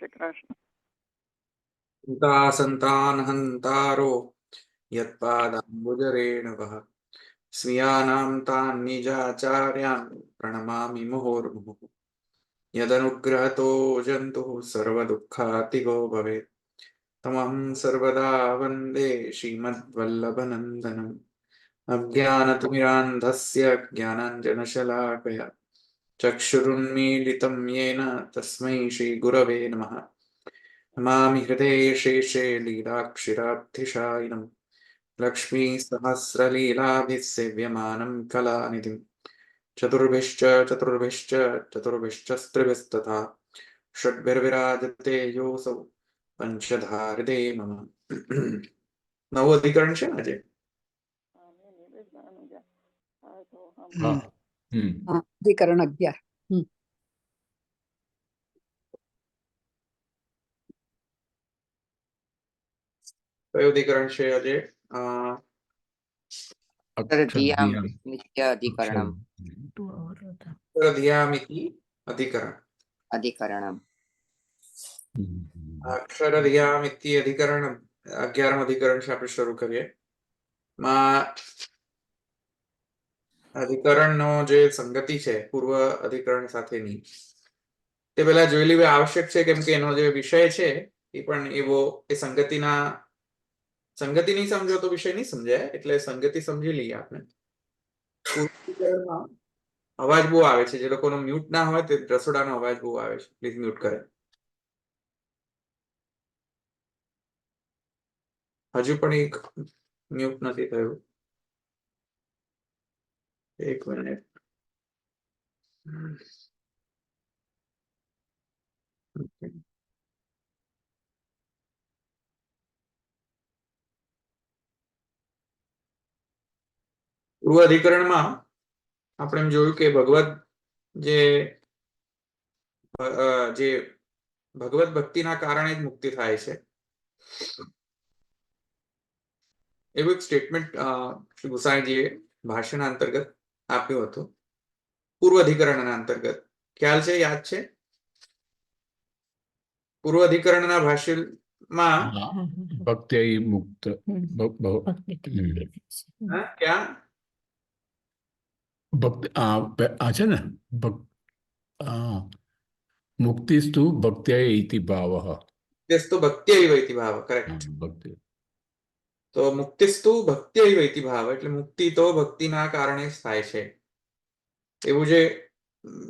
શ્રી કૃષ્ણ. સંતાન હંતારો યત્પાદાંબુજરેણવઃ સ્વીયાનાં તાન નિજાચાર્યાન પ્રણમામિ મુહુર્મુહુઃ યદનુગ્રહતો જંતુઃ સર્વદુઃખાતિગો ભવેत् તમહં સર્વદા વંદે શ્રીમદ્વલ્લભનંદનम् અજ્ઞાનતિમિરાન્ધસ્ય જ્ઞાનાંજનશલાકયા ચક્ષુરુન્મીલિतं येन તસ્मै શ્રીગુરવે નમઃ. નમામિ હૃદये શેષે લીલાક્ષિરાબ્ધિશાયિનम् લક્ષ્મી સહસ્રલીલાभिः સેવ્યમાनं કલાનિધિम् ચતુર્ભિશ્ચ સ્ત્રિભિस्तथा ષડ્ભિર્વિરાજતે યોऽસૌ પંચધા હૃદયે મમ. નવું અધિકરણ છે આજે. અધિકરણ 11. કયું અધિકરણ છે આજે? અધિકરણ. અક્ષરધિયામિતિ અધિકરણ 11મ અધિકરણ છે. આપણે શરૂ કરીએ. અધિકરણનો જે સંગતિ છે પૂર્વ અધિકરણ સાથેની તે પહેલા જોઈ લેવી આવશ્યક છે, કેમ કે એનો જે વિષય છે એ પણ એવો એ સંગતિ નહીં સમજો તો વિષય નહીં સમજાય, એટલે સંગતિ સમજી લઈએ આપણે. અવાજ બહુ આવે છે. જે લોકોનો મ્યુટ ના હોય તે રસોડાનો અવાજ બહુ આવે છે, પ્લીઝ મ્યુટ કરે. હજુ પણ એક મ્યુટ નથી થયું. એક મિનિટ. પૂર્વ અધિકરણમાં આપણે એમ જોયું કે ભગવત ભક્તિના કારણે જ મુક્તિ થાય છે એવું એક સ્ટેટમેન્ટ શ્રી ગુસાઈજીએ ભાષ્યના અંતર્ગત આપ્યું હતું. પૂર્વ અધિકરણના અંતર્ગત ખ્યાલ છે, યાદ છે? પૂર્વ અધિકરણના ભાષ્યમાં ભક્તિ મુક્ત ક્યાં ભક્તિ આ છે ને, મુક્તિસ્તુ ભક્ત્યૈ ઇતિ ભાવઃ. મુક્તિસ્તુ ભક્ત્યૈવ ઇતિ ભાવ. કરેક્ટ. ભક્તિ તો મુક્તિસ્તુ ભક્ત્યૈવ ઇતિ ભાવ એટલે મુક્તિ તો ભક્તિના કારણે જ થાય છે એવું જે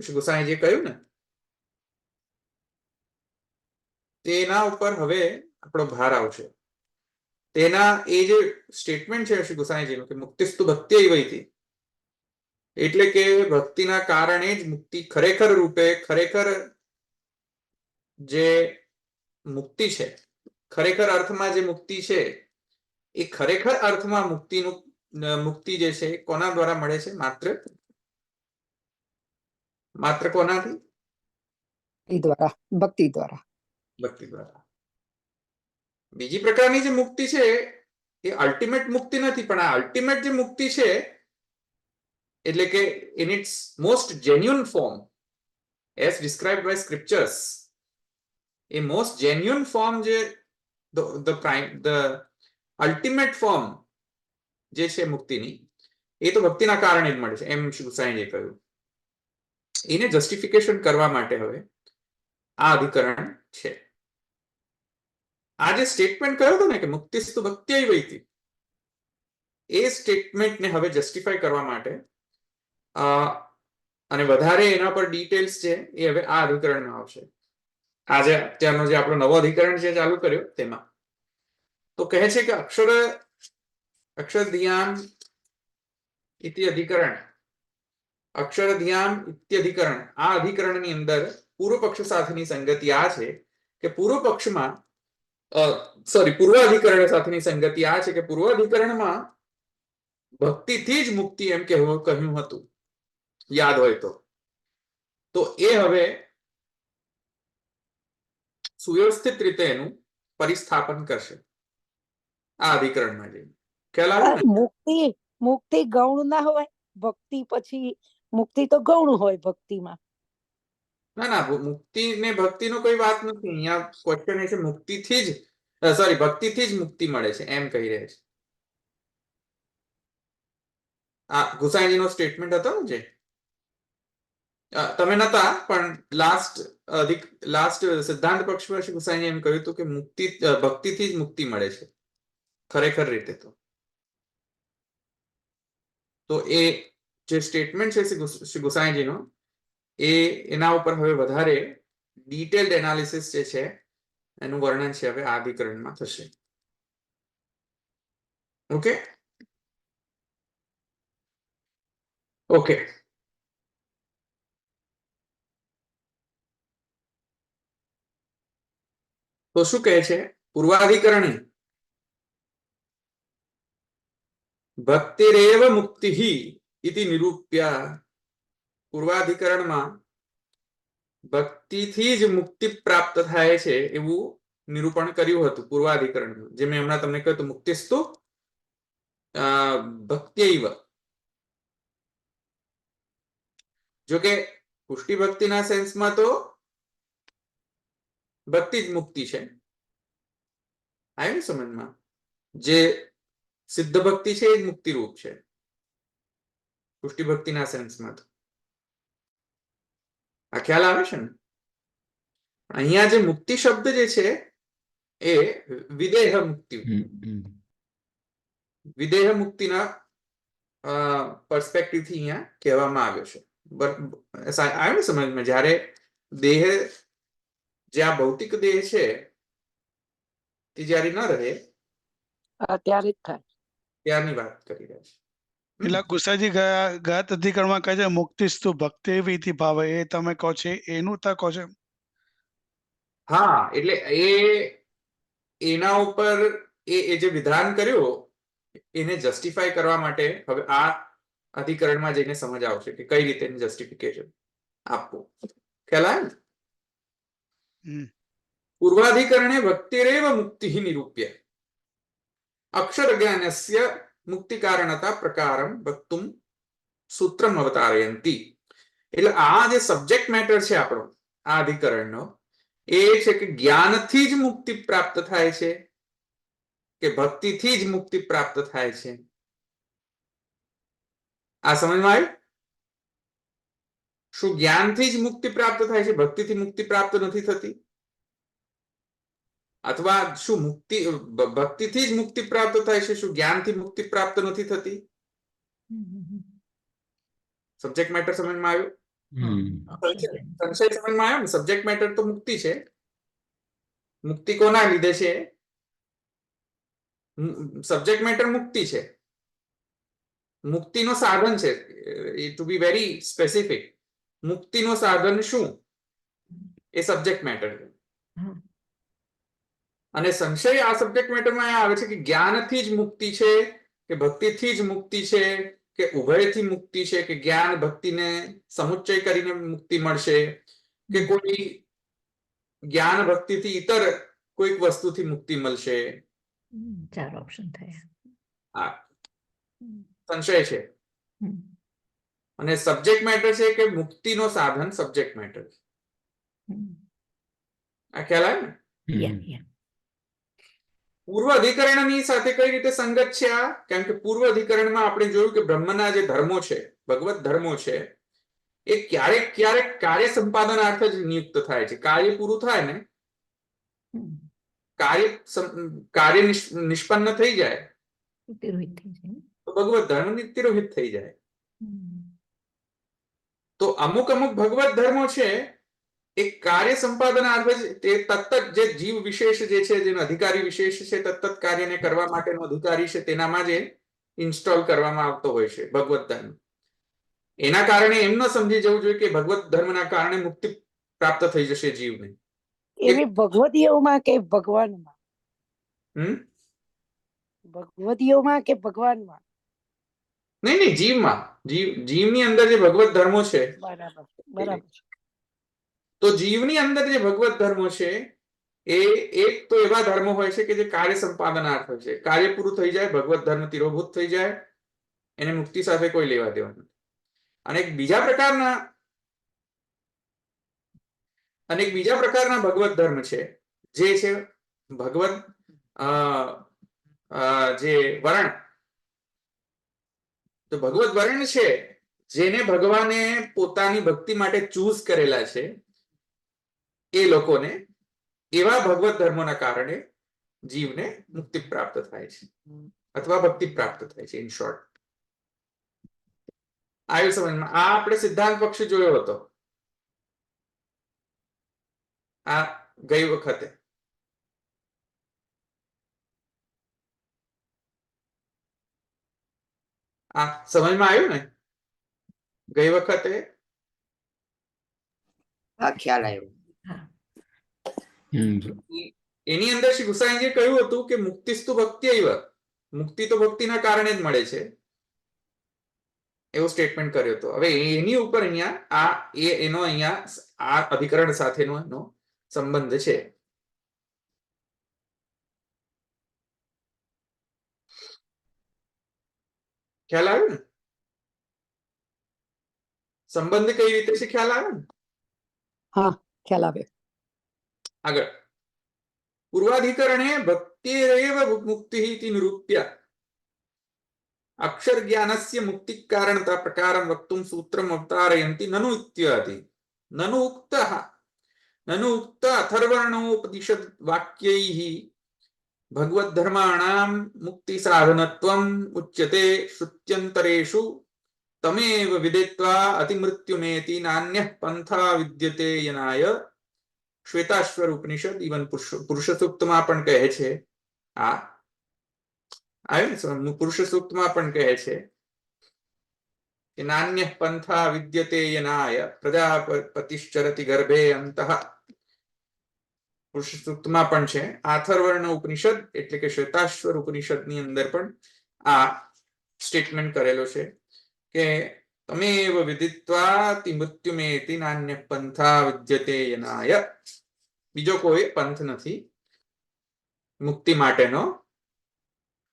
શ્રી ગુસાઈજીએ કહ્યું ને, તેના ઉપર હવે આપણો ભાર આવશે. તેના એ જે સ્ટેટમેન્ટ છે શ્રી ગુસાઈજીનું કે મુક્તિસ્તુ ભક્ત્યૈવ ઇતિ, એટલે કે ભક્તિના કારણે જ મુક્તિ ખરેખર રૂપે, ખરેખર જે મુક્તિ છે, ખરેખર અર્થમાં જે મુક્તિ છે, એ ખરેખર અર્થમાં મુક્તિ જે છે કોના દ્વારા મળે છે? માત્ર કોનાથી? ભક્તિ દ્વારા. ભક્તિ દ્વારા. બીજી પ્રકારની જે મુક્તિ છે એ અલ્ટિમેટ મુક્તિ નથી, પણ આ અલ્ટિમેટ જે મુક્તિ છે એટલે કે in its most genuine form as described by scriptures, a most genuine form જે the ultimate form જે છે મુક્તિની, એ તો ભક્તિના કારણે જ મળે છે એમ શ્રી ગુસાઈજીએ કહ્યું. એને જસ્ટિફિકેશન કરવા માટે હવે આ અધિકરણ છે. આ જે સ્ટેટમેન્ટ કહ્યું હતું ને કે મુક્તિસ્તુ ભક્ત્યૈવ ઇતિ, એ સ્ટેટમેન્ટને હવે જસ્ટિફાઈ કરવા માટે અને વધારે એના પર ડિટેલ્સ છે એ હવે આ અધિકરણમાં આવશે. આજે અત્યારનો જે આપણો નવો અધિકરણ છે ચાલુ કર્યો તેમાં તો કહે છે કે અક્ષરધિયામ ઇતિ અધિકરણ, અક્ષરધિયામ ઇત્યધિકરણ, આ અધિકરણની અંદર પૂર્વ પક્ષ સાથેની સંગતિ આ છે કે પૂર્વ અધિકરણ સાથેની સંગતિ આ છે કે પૂર્વ અધિકરણમાં ભક્તિથી જ મુક્તિ એમ કહ્યું હતું, યાદ હોય તો એ હવે સુવ્યવસ્થિત રીતે એનું પરિસ્થાપન કરશે આ અધિકરણમાં જઈને. ખ્યાલ આવે ને? મુક્તિ ગૌણ ના હોય. ભક્તિ પછી મુક્તિ તો ગૌણ હોય ભક્તિમાં. ના ના મુક્તિ ને ભક્તિનો કોઈ વાત નથી. અહીંયા ક્વેશ્ચન એ છે મુક્તિથી જ સોરી ભક્તિથી જ મુક્તિ મળે છે એમ કહી રહ્યા છે. આ ગુસાઈજીનો સ્ટેટમેન્ટ હતો ને જે તમે નતા પણ લાસ્ટ સિદ્ધાંત પક્ષમાં શ્રી ગુસાઈએ એમ કહ્યું હતું કે મુક્તિ ભક્તિથી જ મુક્તિ મળે છે ખરેખર રીતે. તો એ જે સ્ટેટમેન્ટ છે શ્રી ગુસાઈજીનો એના ઉપર હવે વધારે ડિટેલ્ડ એનાલિસિસ જે છે એનું વર્ણન છે હવે આ અધિકરણમાં થશે. ઓકે ઓકે તો શું કહે છે? પૂર્વાધિકરણી ભક્તિરેવ મુક્તિઃ ઇતિ નિરૂપ્ય. પૂર્વાધિકરણમાં ભક્તિથી જ મુક્તિ પ્રાપ્ત થાય છે એવું નિરૂપણ કર્યું હતું પૂર્વાધિકરણમાં. જે મેં હમણાં તમને કહ્યું મુક્તિસ્તુ ભક્ત્યૈવ. જોકે પુષ્ટિ ભક્તિના સેન્સમાં તો ભક્તિ જ મુક્તિ છે. આવ્યું ને સમજમાં? જે સિદ્ધ ભક્તિ છે એ જ મુક્તિ રૂપ છે પુષ્ટિ ભક્તિના સેન્સમાં. તો આ ખ્યાલ આવે છે ને? અહીંયા જે મુક્તિ શબ્દ જે છે એ વિદેહ મુક્તિ વિદેહ મુક્તિના પર્સપેક્ટિવથી અહીંયા કહેવામાં આવ્યો છે. આવ્યું ને સમજમાં? જ્યારે દેહ જે આ ભૌતિક દેહ છે તે જ્યારે ન રહે ત્યારે જ થાય. ત્યારની વાત કરી રહ્યા છે. એટલે ગુસાજી ગત અધિકરણમાં કહે છે મુક્તિસ્તુ ભક્તિ વિધિ ભાવ, એ તમે કહો છો એનું તા કહો છો? હા એટલે એના ઉપર એ જે વિધાન કર્યો એને જસ્ટિફાય કરવા માટે હવે આ અધિકરણમાં જઈને સમજ આવશે કે કઈ રીતે જસ્ટિફિકેશન આપવું. ખ્યાલ આવે ને? પૂર્વાધિકરણે ભક્તિરેવ મુક્તિઃ નિરૂપ્ય અક્ષર જ્ઞાનસ્ય મુક્તિ કારણતા પ્રકારમ વક્તુમ સૂત્રમ અવતારયંતી. એટલે આ જે સબ્જેક્ટ મેટર છે આપણો આ અધિકરણનો એ છે કે જ્ઞાનથી જ મુક્તિ પ્રાપ્ત થાય છે કે ભક્તિથી જ મુક્તિ પ્રાપ્ત થાય છે. આ સમજમાં આવ્યું? શું જ્ઞાનથી જ મુક્તિ પ્રાપ્ત થાય છે, ભક્તિથી મુક્તિ પ્રાપ્ત નથી થતી? અથવા શું મુક્તિ ભક્તિથી જ મુક્તિ પ્રાપ્ત થાય છે, શું જ્ઞાનથી મુક્તિ પ્રાપ્ત નથી થતી? સબ્જેક્ટ મેટર સમજમાં આવ્યું? સંશય સમજમાં આવ્યો ને? સબ્જેક્ટ મેટર તો મુક્તિ છે. મુક્તિ કોના લીધે છે? સબ્જેક્ટ મેટર મુક્તિ છે. મુક્તિનો સાધન છે. ટુ બી વેરી સ્પેસિફિક, મુક્તિનો સાધન શું એ સબ્જેક્ટ મેટર છે. અને સંશય આ સબ્જેક્ટ મેટરમાં આવે છે કે જ્ઞાનથી જ મુક્તિ છે કે ભક્તિથી જ મુક્તિ છે કે ઉભયથી મુક્તિ છે કે જ્ઞાન ભક્તિને સમુચ્ચય કરીને મુક્તિ મળશે કે કોઈ જ્ઞાન ભક્તિથી ઇતર કોઈક વસ્તુથી મુક્તિ મળશે. 4 ઓપ્શન થયા. આ સંશય છે. અને સબ્જેક્ટ મેટર છે કે મુક્તિનો સાધન સબ્જેક્ટ મેટર છે. આ ખ્યાલ આવે ને? પૂર્વ અધિકરણની સાથે કઈ રીતે સંગત છે આ? કારણ કે પૂર્વ અધિકરણમાં આપણે જોયું કે બ્રહ્મના જે ધર્મો છે, ભગવત ધર્મો છે, એ ક્યારેક ક્યારેક કાર્ય સંપાદનાર્થ જ નિયુક્ત થાય છે. કાર્ય પૂરું થાય ને, કાર્ય નિષ્પન્ન થઈ જાય તો ભગવત ધર્મ તિરોહિત થઈ જાય. તો અમુક અમુક ભગવત ધર્મો છે એ કાર્ય સંપાદનાર્થ જ તે તત્ત જે જીવ વિશેષ જે છે, જેનો અધિકારી વિશેષ છે, તત્ત કાર્યને કરવા માટેનો અધિકારી છે, તેનામાં જ ઇન્સ્ટોલ કરવામાં આવતો હોય છે ભગવત ધર્મ. એના કારણે એમ ન સમજી જવું જોઈએ કે ભગવત ધર્મના કારણે મુક્તિ પ્રાપ્ત થઈ જશે જીવને. એવી ભગવદીઓમાં કે ભગવાનમાં? ભગવદીઓમાં કે ભગવાનમાં? નહીં, જીવમાં. જીવની અંદર જે ભગવત ધર્મો છે, બરાબર. તો જીવની અંદર જે ભગવત ધર્મો છે એ એક તો એવા ધર્મો હોય છે કે જે કાર્ય સંપાદનાર્થ હોય છે. કાર્ય પૂરું થઈ જાય, ભગવત ધર્મ તિરોભૂત થઈ જાય, એને મુક્તિ સાથે કોઈ લેવા દેવા નથી. અને એક બીજા પ્રકારના અને એક બીજા પ્રકારના ભગવત ધર્મ છે જે છે ભગવત જે વર્ણ. તો ભગવત વર્ણ છે જેને ભગવાને પોતાની ભક્તિ માટે ચૂઝ કરેલા છે એ લોકોને, એવા ભગવત ધર્મોના કારણે જીવને મુક્તિ પ્રાપ્ત થાય છે અથવા ભક્તિ પ્રાપ્ત થાય છે. ઇન શોર્ટ આવ્યું સમજમાં? આ આપણે સિદ્ધાંત પક્ષ જોયો હતો આ ગઈ વખતે. આ સમજમાં આવ્યું ને ગઈ વખતે? હા, ખ્યાલ આવ્યો. હા. એની અંદર શ્રી ગુસાઈજીએ કહ્યું હતું કે મુક્તિસ્તુ ભક્ત્યૈવ, મુક્તિ તો ભક્તિના કારણે જ મળે છે, એવો સ્ટેટમેન્ટ કર્યો હતો. હવે એની ઉપર અહીંયા એનો અહીંયા આ અધિકરણ સાથેનો એનો સંબંધ છે. ખ્યાલ આવ્યો ને? સંબંધ કઈ રીતે છે ખ્યાલ આવ્યો ને? હા, ખ્યાલ આવે. આગળ પૂર્વાધિકરણે ભક્તિરેવ મુક્તિઃ ઇતિ નિરૂપ્ય અક્ષર જ્ઞાનસ્ય મુક્તિ કારણતા પ્રકારમ વક્તુમ સૂત્રમ અવતારયંતિ નનુ ઇત્યાદિ. નનુ ઉક્ત અથર્વણોપનિષદ વાક્યૈઃ ભગવદ ધર્માણામ મુક્તિ સાધનત્વમ ઉચ્યતે શ્રુત્યંતરેષુ તમેવ વિદિત્વા અતિમૃત્યુમેતિ નાન્યઃ પંથા વિદ્યતે યનાય. શ્વેતાશ્વર ઉપનિષદ ઇવન પુરુષ સૂક્તમાં પણ કહે છે. આ આવ્યું ને? પુરુષ સૂક્તમાં પણ કહે છે કે નાન્યઃ પંથા વિદ્યતે યનાય પ્રજાપતિશ્ચરતિ ગર્ભે અંતઃ. પુરુષ સૂક્તમાં પણ છે. અથર્વણ ઉપનિષદ એટલે કે શ્વેતાશ્વર ઉપનિષદની અંદર પણ આ સ્ટેટમેન્ટ કરેલો છે કે તમેવ વિદિત્વા મૃત્યુમેતિ નાન્ય પંથા વિદ્યતે યનાય. બીજો કોઈ પંથ નથી મુક્તિ માટેનો.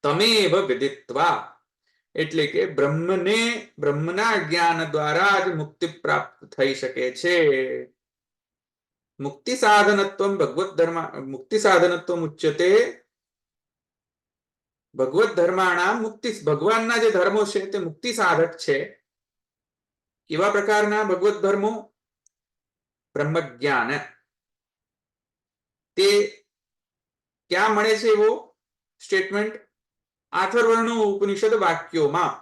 તમેવ વિદિત્વા એટલે કે બ્રહ્મના જ્ઞાન દ્વારા જ મુક્તિ પ્રાપ્ત થઈ શકે છે. મુક્તિ સાધનત્વમ ભગવત ધર્મ મુક્તિ સાધનત્વમ ઉચ્યતે. ભગવત ધર્માણામ મુક્તિ, ભગવાનના જે ધર્મો છે તે મુક્તિ સાધક છે. કેવા પ્રકારના ભગવત ધર્મો? બ્રહ્મ જ્ઞાન. તે ક્યાં મળે છે એવો સ્ટેટમેન્ટ? અથર્વણ ઉપનિષદ વાક્યોમાં.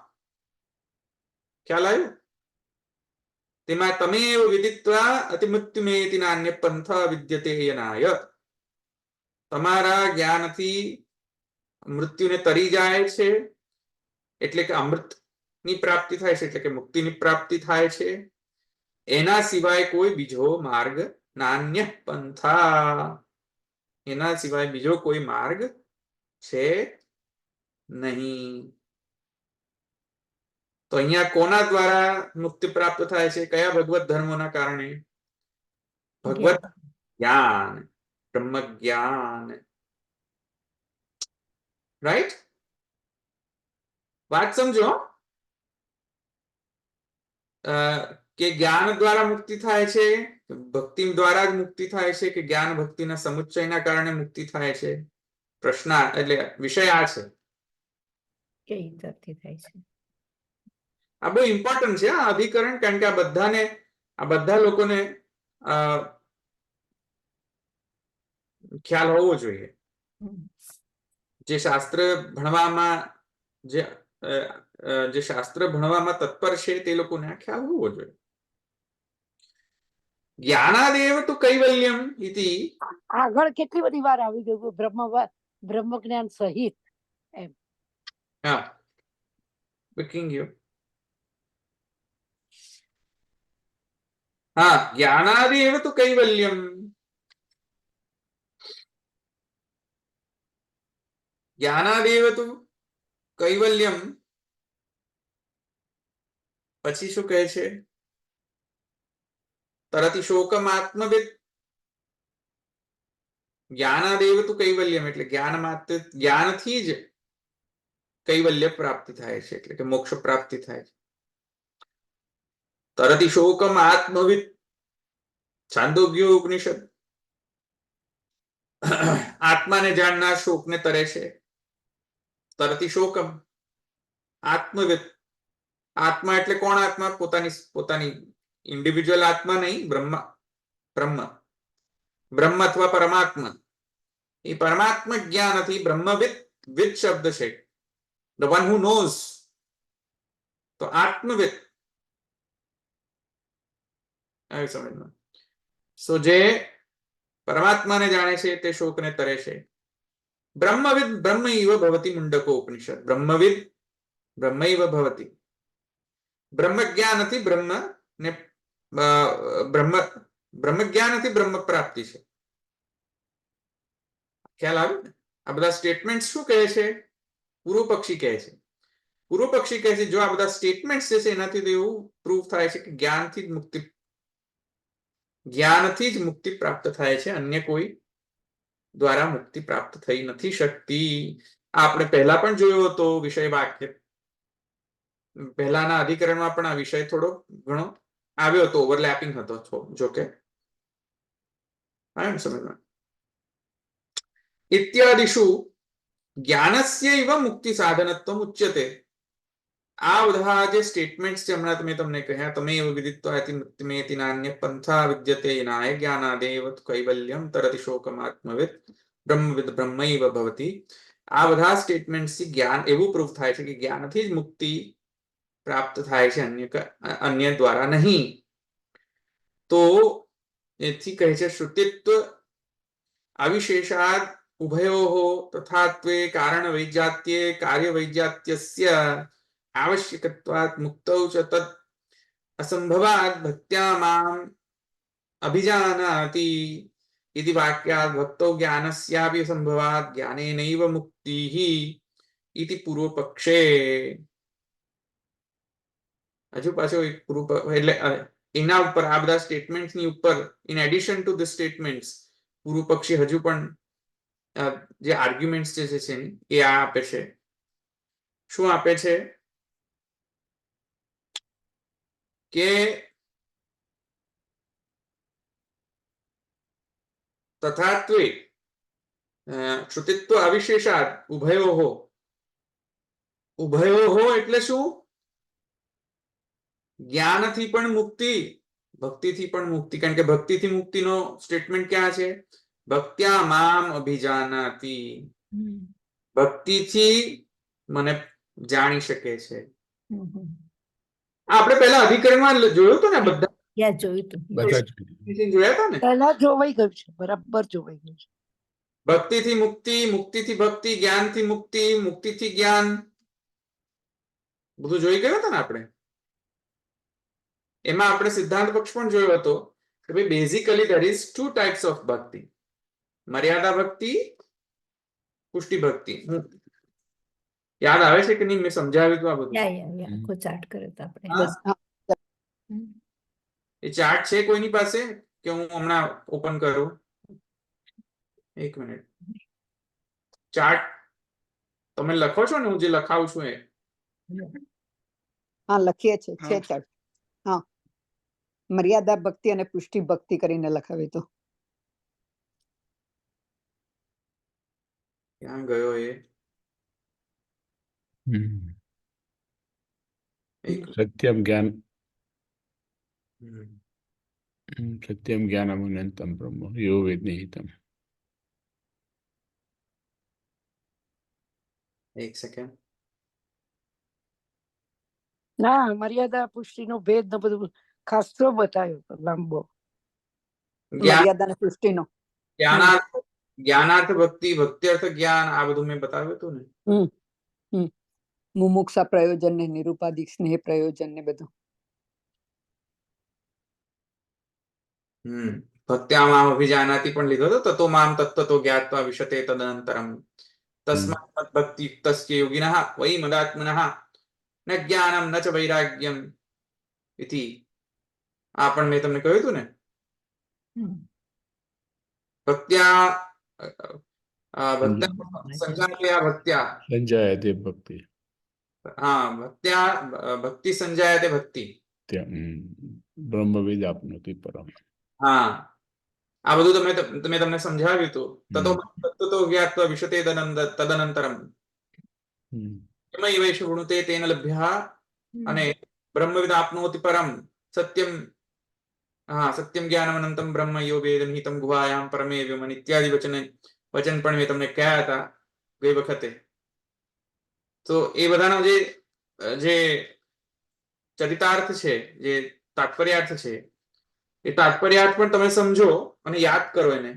ખ્યાલ આવ્યો? તેમાં તમેવ વિદિત્વા અતિમૃત્યુમેતિ નાન્ય પંથા વિદ્યતે યનાય. તમારા જ્ઞાનથી મૃત્યુને તરી જાય છે એટલે કે અમૃતની પ્રાપ્તિ થાય છે, એટલે કે મુક્તિની પ્રાપ્તિ થાય છે. એના સિવાય કોઈ બીજો માર્ગ નાન્ય પંથા, એના સિવાય બીજો કોઈ માર્ગ છે નહીં. તો અહીંયા કોના દ્વારા મુક્તિ પ્રાપ્ત થાય છે? કયા ભગવત ધર્મોના કારણે? ભગવત જ્ઞાન, બ્રહ્મ જ્ઞાન. રાઈટ? વાત સમજો કે જ્ઞાન દ્વારા મુક્તિ થાય છે, ભક્તિ દ્વારા જ મુક્તિ થાય છે કે જ્ઞાન ભક્તિના સમુચ્ચયના કારણે મુક્તિ થાય છે? પ્રશ્ન એટલે વિષય આ છે. કઈ તરફથી થાય છે? આ બહુ ઇમ્પોર્ટન્ટ છે આ અધિકરણ, કારણ કે આ બધા લોકોને ખ્યાલ હોવો જોઈએ. જે શાસ્ત્ર ભણવામાં જે શાસ્ત્ર ભણવામાં તત્પર છે તે લોકોને આ ખ્યાલ હોવો જોઈએ. જ્ઞાનાદેવ તો કૈવલ્યમ ઇતિ. આગળ કેટલી બધી વાર આવી ગયું બ્રહ્મ જ્ઞાન સહિત એમ. હા, બુકિંગ યુ. હા, જ્ઞાનાદેવ તો કૈવલ્યમ. જ્ઞાનાદેવ તો કૈવલ્યમ. પછી શું કહે છે? તરતિ શોકમ આત્મવિદ. જ્ઞાનાદેવ તો કૈવલ્યમ એટલે જ્ઞાનથી જ કૈવલ્ય પ્રાપ્તિ થાય છે, એટલે કે મોક્ષ પ્રાપ્તિ થાય છે. તરતિ શોકમ આત્મવિદ છાંદોગ્ય ઉપનિષદ. આત્માને જાણનાર શોકને તરે છે. તરતી શોકમ. આત્મવિદ. આત્મા એટલે કોણ આત્મા? પોતાની ઇન્ડિવિજ્યુઅલ આત્મા નહીં, બ્રહ્મ અથવા પરમાત્મા. એ પરમાત્મા જ્ઞાનથી બ્રહ્મવિદ. વિદ શબ્દ છે, ધ વન હુ નોઝ. તો આત્મવિદ આવી સમજમાં. સો જે પરમાત્માને જાણે છે તે શોકને તરે છે. બ્રહ્મવિદ બ્રહ્મૈવ ભવતિ મુંડકો ઉપનિષદ. બ્રહ્મવિદ બ્રહ્મૈવ ભવતિ. બ્રહ્મ જ્ઞાનથી બ્રહ્મ ને બ્રહ્મ જ્ઞાનથી બ્રહ્મ પ્રાપ્તિ છે. ખ્યાલ આવ્યો ને? આ બધા સ્ટેટમેન્ટ શું કહે છે? પૂર્વ પક્ષી કહે છે. પૂર્વ પક્ષી કહે છે જો આ બધા સ્ટેટમેન્ટ છે એનાથી તો એવું પ્રૂફ થાય છે કે જ્ઞાનથી જ મુક્તિ પ્રાપ્ત થાય છે, અન્ય કોઈ દ્વારા મુક્તિ પ્રાપ્ત થઈ નથી શકતી. આપણે પહેલા પણ જોયો હતો વિષય વાક્ય. પહેલાના અધિકરણમાં પણ આ વિષય થોડો ઘણો આવ્યો હતો, ઓવરલેપિંગ હતો જોકે. સમજમાં. ઇત્યાદિષુ જ્ઞાનસ્યૈવ મુક્તિ સાધનત્વમ ઉચ્યતે. આ બધા જે સ્ટેટમેન્ટ્સ છે હમણાં તમને કહ્યા, તમે એવ વિદિત્વાતિ મુક્તિમેતિ નાન્ય પંથા વિદ્યતે નાય જ્ઞાનાદેવ કૈવલ્યમ તરતિ શોકમ આત્મવિદ બ્રહ્મવિદ બ્રહ્મૈવ ભવતિ. આ બધા સ્ટેટમેન્ટ્સ થી જ્ઞાન એવું પ્રૂફ થાય છે કે જ્ઞાનથી જ મુક્તિ પ્રાપ્ત થાય છે, અન્ય દ્વારા નહીં. તો એથી કહે છે શ્રુતિત્વ અવિશેષાદ ઉભયોઃ તથાત્વે કારણ વૈજાત્યે કાર્ય વૈજાત્યસ્ય આવશ્યકત્વાत् મુક્તૌ ચ તદ અસંભવાદ ભક્ત્યા મામ અભિજાનાતિ इति वाक्यात् भक्तौ ज्ञानस्यापि संभवात् ज्ञानेनैव मुक्तिः इति पूर्व पक्षे. હજુ પાછો એક પૂર્વ એટલે એના ઉપર આ બધા સ્ટેટમેન્ટ્સ ની ઉપર in addition to the statements પૂર્વ પક્ષી હજુ પણ જે આર્ગ્યુમેન્ટ્સ જે છે એ આ આપે છે. શું આપે છે કે તથાત્વે શ્રુતિત્વ અવિશેષાદ ઉભયોઃ એટલે શું? જ્ઞાનથી પણ મુક્તિ, ભક્તિથી પણ મુક્તિ. કારણ કે ભક્તિથી મુક્તિનો સ્ટેટમેન્ટ ક્યાં છે? ભક્ત્યા મામ અભિજાનાતિ. ભક્તિથી મને જાણી શકે છે. આપણે પહેલા અધિકરણમાં જોયું હતું ને બધા બધા જોયા હતા ને. પહેલા જોવાઈ ગયું છે, બરાબર જોવાઈ ગયું છે. ભક્તિથી મુક્તિ, મુક્તિથી ભક્તિ, જ્ઞાનથી મુક્તિ, મુક્તિથી જ્ઞાન, બધું જોઈ ગયા હતા ને આપણે. એમાં આપણે સિદ્ધાંત પક્ષ પણ જોયો હતો કે ભાઈ basically there is two types of ભક્તિ. મર્યાદા ભક્તિ, પુષ્ટિ ભક્તિ. યાદ આવે છે કે નહીં? મેં સમજાવ્યું હતું આ બધું. આખો ચાર્ટ કર્યો તો આપણે. બસ, હા. એ ચાર્ટ છે કોઈની પાસે કે હું હમણાં ઓપન કરું? એક મિનિટ. ચાર્ટ તમે લખો છો ને? હું જે લખાવું છું એ હા લખીએ છે ચાર્ટ. હા, મર્યાદા ભક્તિ અને પુષ્ટિ ભક્તિ કરીને લખાવે તો. ક્યાં ગયો એ? સત્યમ જ્ઞાન સત્યમ જ્ઞાનમ અનંતમ બ્રહ્મ યો વેદ નિહિતમ. એક સેકન્ડ. ના, મર્યાદા પુષ્ટિનો ભેદ ને બધું ખાસો બતાવ્યો હતો, લાંબો. મર્યાદા અને પુષ્ટિનો જ્ઞાનાર્થ ભક્તિ, ભક્ત્યર્થ જ્ઞાન, આ બધું મેં બતાવ્યું હતું ને. મુમુક્ષા પ્રયોજન ને નિરૂપાધિક સ્નેહ પ્રયોજન ને બધું. ભક્ત્યા મામ અભિજાનાતિ પણ લીધો હતો. તતો મામ તત્ત્વતો જ્ઞાત્વા વિશતે તદનંતરમ તસ્માત ભક્તિ તસ્ય યોગિનઃ વૈ મદાત્મનઃ ન જ્ઞાનમ ન ચ વૈરાગ્યમ ઇતિ. આ પણ મેં તમને કહ્યું હતું ને. ભક્ત્યા સંજાયતે ભક્તિ. હા, ભક્તિ સંજાયતે ભક્તિ. બ્રહ્મવિદ આપનોતિ પરમ. હા, આ બધું મેં તમને સમજાવ્યું હતું. તતો જ્ઞાત્વા વિશતે તદનંતરમ એવૈષ વૃણુતે તેન લભ્યઃ અને બ્રહ્મવિદ આપનોતિ પરમ સત્યમ. હા, સત્યમ જ્ઞાનમ બ્રહ્મ યો વેદ નિહિતમ ગુહાયામ પરમે વ્યોમન ઇત્યાદિ વચન પણ મેં તમને કહ્યા હતા ગઈ વખતે. તો એ બધાનો જે ચરિતાર્થ છે, જે તાત્પર્યાર્થ છે, એ તાત્પર્યાર્થ પણ તમે સમજો અને યાદ કરો એને,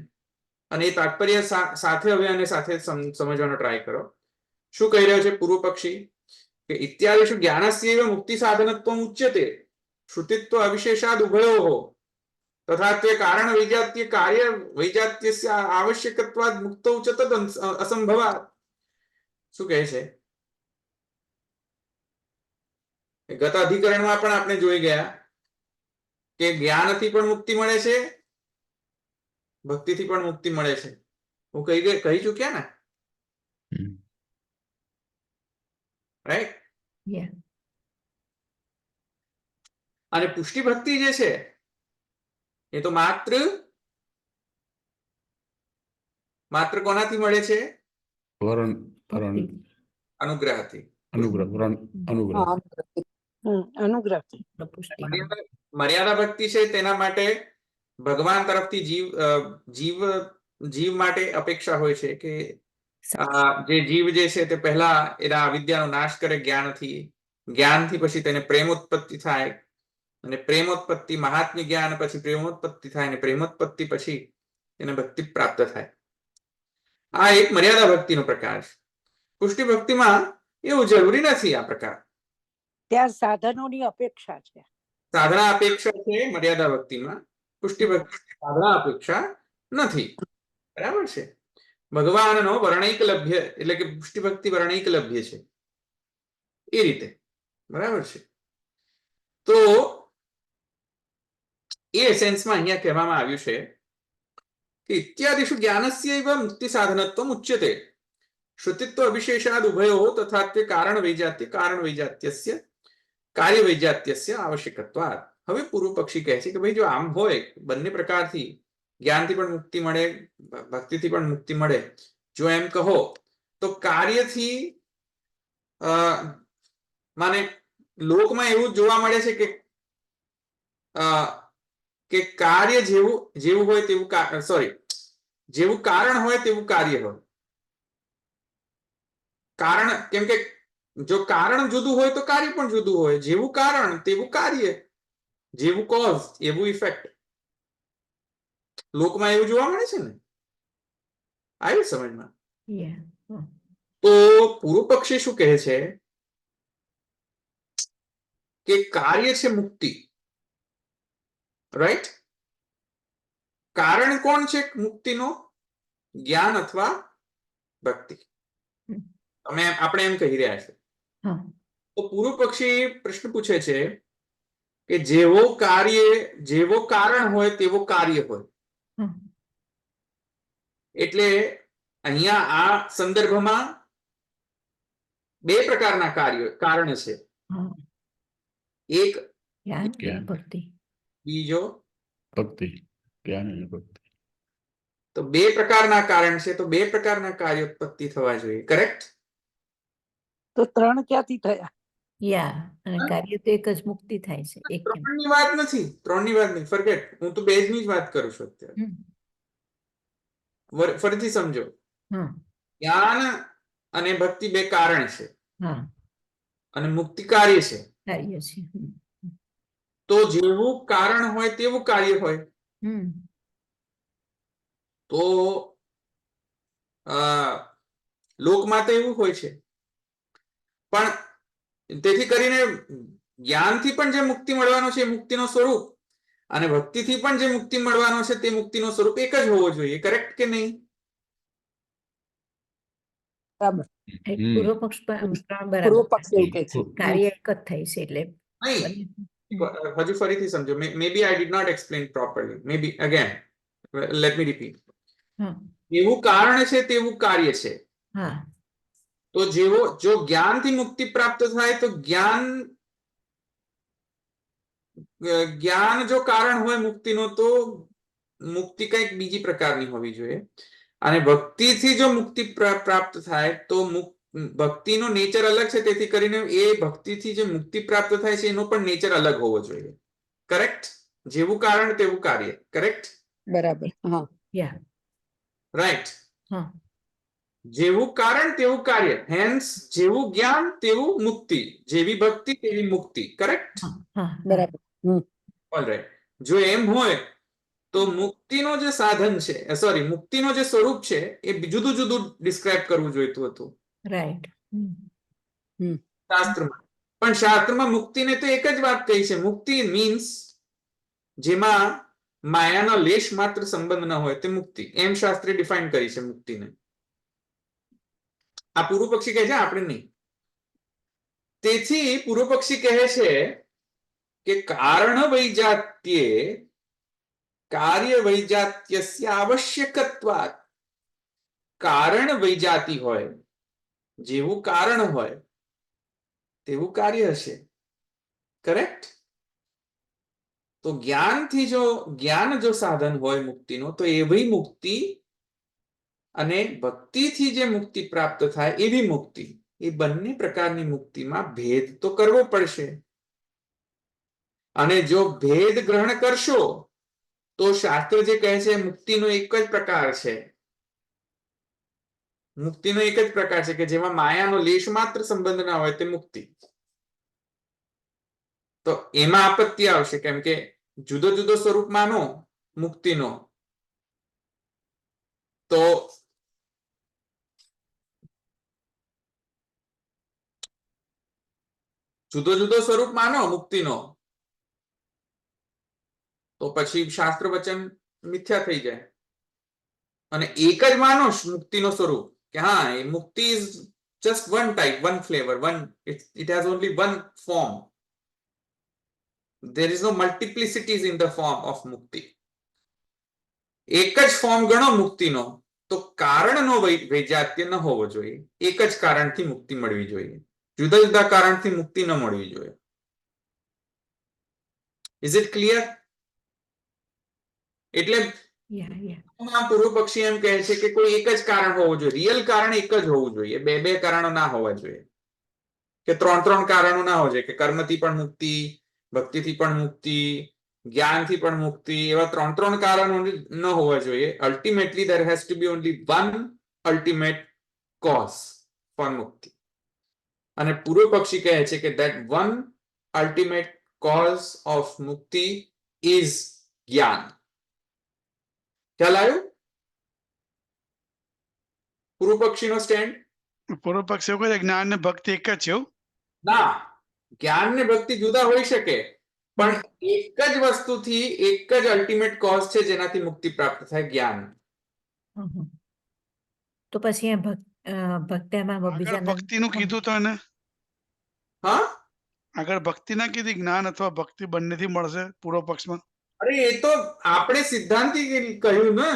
અને એ તાત્પર્ય સાથે હવે આને સાથે સમજવાનો ટ્રાય કરો. શું કહી રહ્યો છે પૂર્વ પક્ષી? કે ઇત્યાદિષુ જ્ઞાનસ્યૈવ મુક્તિ સાધનત્વમ ઉચ્યતે શ્રુતિત્વ અવિશેષાદ ઉભયોઃ તથા તે કારણ વૈજાત્ય કાર્ય વૈજાત્યસ્ય આવશ્યકત્વાદ મુક્તૌ ચ તદ અસંભવાત. શું કહે છે? ગત અધિકરણમાં પણ આપણે જોઈ ગયા કે જ્ઞાનથી પણ મુક્તિ મળે છે, ભક્તિથી પણ મુક્તિ મળે છે. હું કહી ચૂક્યા ને, રાઈટ? અને પુષ્ટિ ભક્તિ જે છે એ તો માત્ર કોનાથી મળે છે? અનુગ્રહથી. અનુગ્રહથી. મર્યાદા ભક્તિ છે તેના માટે ભગવાન તરફથી જીવ માટે અપેક્ષા હોય છે કે જે જીવ જે છે તે પહેલા એના અવિદ્યાનો નાશ કરે જ્ઞાનથી પછી તેને પ્રેમોત્પત્તિ થાય, અને પ્રેમોત્પત્તિ મહાત્મ્ય જ્ઞાન પછી પ્રેમોત્પત્તિ થાય, અને પ્રેમોત્પત્તિ પછી તેને ભક્તિ પ્રાપ્ત થાય. આ એક મર્યાદા ભક્તિનો પ્રકાર છે. પુષ્ટિ ભક્તિમાં એવું જરૂરી નથી. આ પ્રકાર ત્યાં સાધનોની અપેક્ષા છે, સાધના અપેક્ષા છે મર્યાદા ભક્તિમાં. પુષ્ટિ ભક્તિ સાધના અપેક્ષા નથી. બરાબર છે? ભગવાનનો વર્ણૈક લભ્ય, એટલે કે પુષ્ટિ ભક્તિ વર્ણૈક લભ્ય છે એ રીતે. બરાબર છે? તો એ સેન્સમાં અહીંયા કહેવામાં આવ્યું છે કે ઇત્યાદિષુ જ્ઞાનસ્યૈવ મુક્તિ સાધનત્વમ ઉચ્યતે શ્રુતિત્વ અવિશેષાદ ઉભયોઃ તથા તે કારણ વૈજાત્યસ્ય કાર્ય વૈજાત્યસ્ય આવશ્યકત્વાદ. હવે પૂર્વ પક્ષી કહે છે કે ભાઈ જો આમ હોય, બંને પ્રકારથી જ્ઞાનથી પણ મુક્તિ મળે, ભક્તિથી પણ મુક્તિ મળે, જો એમ કહો તો કાર્યથી માને લોકમાં એવું જોવા મળે છે કે કાર્ય જેવું હોય તેવું જેવું કારણ હોય તેવું કાર્ય હોય. કારણ, કેમ કે જો કારણ જુદું હોય તો કાર્ય પણ જુદું હોય. જેવું કારણ તેવું કાર્ય, જેવું કોઝ એવું ઇફેક્ટ. લોકમાં એવું જોવા મળે છે ને. આવ્યું સમજમાં? તો પૂર્વ પક્ષી શું કહે છે કે કાર્ય છે મુક્તિ, રાઈટ? કારણ કોણ છે મુક્તિનો? જ્ઞાન અથવા ભક્તિ. આપણે એમ કહી રહ્યા છે. તો પૂર્વ પક્ષી પ્રશ્ન પૂછે છે કે જેવો કારણ હોય તેવો કાર્ય હોય. એટલે અહીંયા આ સંદર્ભમાં બે પ્રકારના કારણ છે. એક ભક્તિ, બીજો ભક્તિ. જ્ઞાન અને ભક્તિ. તો બે પ્રકારના કારણ છે, તો બે પ્રકારના કાર્ય ઉત્પત્તિ થવા જોઈએ. કરેક્ટ? તો ત્રણ ક્યાંથી થયા? અને કાર્ય તો એક જ મુક્તિ થાય છે. એક ત્રણની વાત નથી, ફરગેટ. હું તો બે જ ની જ વાત કરું છું અત્યારે. ફરીથી સમજો. જ્ઞાન અને ભક્તિ બે કારણ છે, અને મુક્તિ કાર્ય છે. તો જેવું કારણ હોય તેવું કાર્ય હોય. તો લોકમાં તો એવું હોય છે, પણ તેથી કરીને જ્ઞાનથી પણ જે મુક્તિ મળવાનો છે એ મુક્તિનો સ્વરૂપ, અને ભક્તિથી પણ જે મુક્તિ મળવાનો છે તે મુક્તિનો સ્વરૂપ એક જ હોવો જોઈએ. કરેક્ટ કે નહીં? બરાબર. પૂર્વ પક્ષ કાર્ય એક જ થાય છે. એટલે હજુ ફરીથી સમજો. maybe I did not explain properly. Maybe again, let me repeat. જેવું કારણ છે તેવું કાર્ય છે. તો જો જ્ઞાનથી મુક્તિ પ્રાપ્ત થાય તો જ્ઞાન જો કારણ હોય મુક્તિનો, તો મુક્તિ કંઈક બીજી પ્રકારની હોવી જોઈએ અને ભક્તિથી જો મુક્તિ પ્રાપ્ત થાય તો ભક્તિનો નેચર અલગ છે, તેથી કરીને એ ભક્તિથી જે મુક્તિ પ્રાપ્ત થાય છે એનો પણ નેચર અલગ હોવો જોઈએ. કરેક્ટ? જેવું કારણ તેવું કાર્ય. કરેક્ટ? બરાબર. હા, યા રાઈટ. હા જેવું કારણ તેવું કાર્ય, હેન્સ જેવું જ્ઞાન તેવું મુક્તિ, જેવી ભક્તિ તેવી મુક્તિ. કરેક્ટ? હા હા બરાબર. ઓલરાઈટ. જો એમ હોય તો મુક્તિનો જે સાધન છે, સોરી, મુક્તિનો જે સ્વરૂપ છે એ જુદું જુદું ડિસ્ક્રાઇબ કરવું જોઈતું હતું રાઈટ શાસ્ત્રમાં. પણ શાસ્ત્રમાં મુક્તિને તો એક જ વાત કહી છે, મુક્તિ મીન્સ જેમાં માયાનો લેશ માત્ર સંબંધ ન હોય તે મુક્તિ. એમ શાસ્ત્રે ડિફાઇન કરી છે મુક્તિને. આ પૂર્વ પક્ષી કહે છે, આપણે નહીં. તેથી પૂર્વ પક્ષી કહે છે કે કારણ વૈજાત્યે કાર્ય વૈજાત્યસ્ય આવશ્યકત્વાत्. કારણ વૈજાતી હોય, જેવું કારણ હોય તેવું કાર્ય હશે. કરેક્ટ? તો જ્ઞાન જો સાધન હોય મુક્તિનો, તો એવી મુક્તિ અને ભક્તિથી જે મુક્તિ પ્રાપ્ત થાય એવી મુક્તિ, એ બંને પ્રકારની મુક્તિમાં ભેદ તો કરવો પડશે. અને જો ભેદ ગ્રહણ કરશો તો શાસ્ત્ર જે કહે છે મુક્તિનો એક જ પ્રકાર છે, મુક્તિનો એક જ પ્રકાર છે કે જેમાં માયાનો લેશ માત્ર સંબંધ ના હોય તે મુક્તિ. તો એમાં આપત્તિ આવશે, કેમ કે જુદો જુદો સ્વરૂપ માનો મુક્તિનો તો જુદો જુદો સ્વરૂપ માનો મુક્તિનો તો પછી શાસ્ત્ર વચન મિથ્યા થઈ જાય. અને એક જ માનો મુક્તિનો સ્વરૂપ કે હા, એ મુક્તિ is just one type, one flavour, it has only one form. There is no multiplicities in the form of mukti. એક જ ફોર્મ ગણો મુક્તિનો તો કારણનો વૈજાત્ય ન હોવો જોઈએ. એક જ કારણથી મુક્તિ મળવી જોઈએ, જુદા જુદા કારણથી મુક્તિ ન મળવી જોઈએ. Is it clear? એટલે પૂર્વ પક્ષી એમ કહે છે કે કોઈ એક જ કારણ હોવું જોઈએ, રિયલ કારણ એક જ હોવું જોઈએ, બે બે કારણો ના હોવા જોઈએ, કે ત્રણ કારણો ના હોવા જોઈએ, કે કર્મથી પણ મુક્તિ, ભક્તિથી પણ મુક્તિ, જ્ઞાનથી પણ મુક્તિ, એવા ત્રણ કારણો ન હોવા જોઈએ. Ultimately there has to be only one ultimate cause for મુક્તિ. અને પૂર્વ પક્ષી કહે છે કે that one ultimate cause of મુક્તિ is જ્ઞાન. ખ્યાલ આવ્યું પૂર્વ પક્ષીનો સ્ટેન્ડ? પૂર્વ પક્ષ એવું કહે છે જ્ઞાન ને ભક્તિ એક જ છે એવું? ના, જ્ઞાન ને ભક્તિ જુદા હોઈ શકે, પણ એક જ વસ્તુથી એક જ અલ્ટિમેટ કોઝ છે જેનાથી મુક્તિ પ્રાપ્ત થાય, જ્ઞાન. તો પછી ભક્તિમાં આગળ બીજા ભક્તિનું કીધું તો એને, હા, આગળ ભક્તિ ના કીધી, જ્ઞાન અથવા ભક્તિ બંનેથી મળશે પૂર્વ પક્ષમાં? અરે એ તો આપણે સિદ્ધાંતિ કહ્યું ને,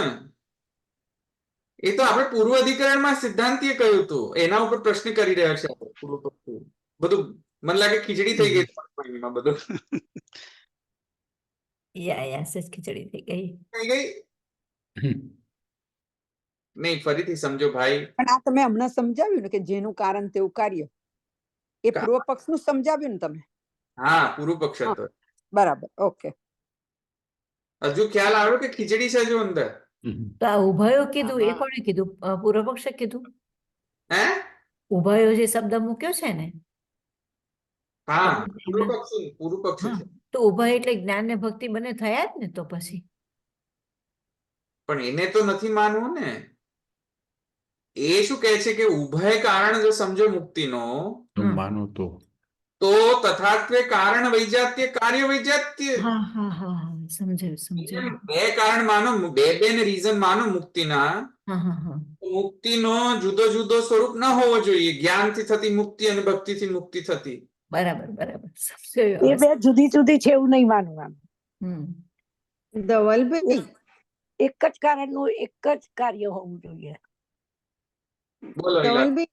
એ તો આપણે પૂર્વ અધિકરણમાં સિદ્ધાંતિએ કહ્યું હતું, એના ઉપર પ્રશ્ન કરી રહ્યા છે પૂર્વ પક્ષી. બધું મને લાગે ખીચડી થઈ ગઈ બધું ખીચડી થઈ ગઈ. નહીં, ફરીથી સમજો ભાઈ. પણ આ તમે હમણાં સમજાવ્યું ને કે જેનું કારણ તેવું કાર્ય, એ પૂર્વ પક્ષનું સમજાવ્યું ને તમે? હા, પૂર્વ પક્ષ હતો. બરાબર, ઓકે. હજુ ખ્યાલ આવ્યો કે ખીચડી છે હજુ અંદર? તો આ ઉભયો કીધું એ કોણે કીધું? પૂર્વ પક્ષે કીધું. હે? ઉભયો જે શબ્દ મૂક્યો છે ને, હા, પૂર્વ પક્ષ છે. તો ઉભય એટલે જ્ઞાન ને ભક્તિ બંને થયા જ ને. તો પછી પણ એને તો નથી માનવું ને. એ શું કહે છે કે ઉભય કારણ જો સમજો મુક્તિનો માનો તો તથાત્વે કારણ વૈજાત્ય કાર્ય વૈજાત્ય. સમજાયું. બે કારણ માનો, બે ને રીઝન માનો મુક્તિના, મુક્તિનો જુદો જુદો સ્વરૂપ ન હોવો જોઈએ. જ્ઞાનથી થતી મુક્તિ અને ભક્તિથી મુક્તિ થતી. બરાબર. એ બે જુદી જુદી છે એવું નહીં માનવાનું. ધવલભાઈ, એક જ કારણનું એક જ કાર્ય હોવું જોઈએ. બોલો. ધવલભાઈ,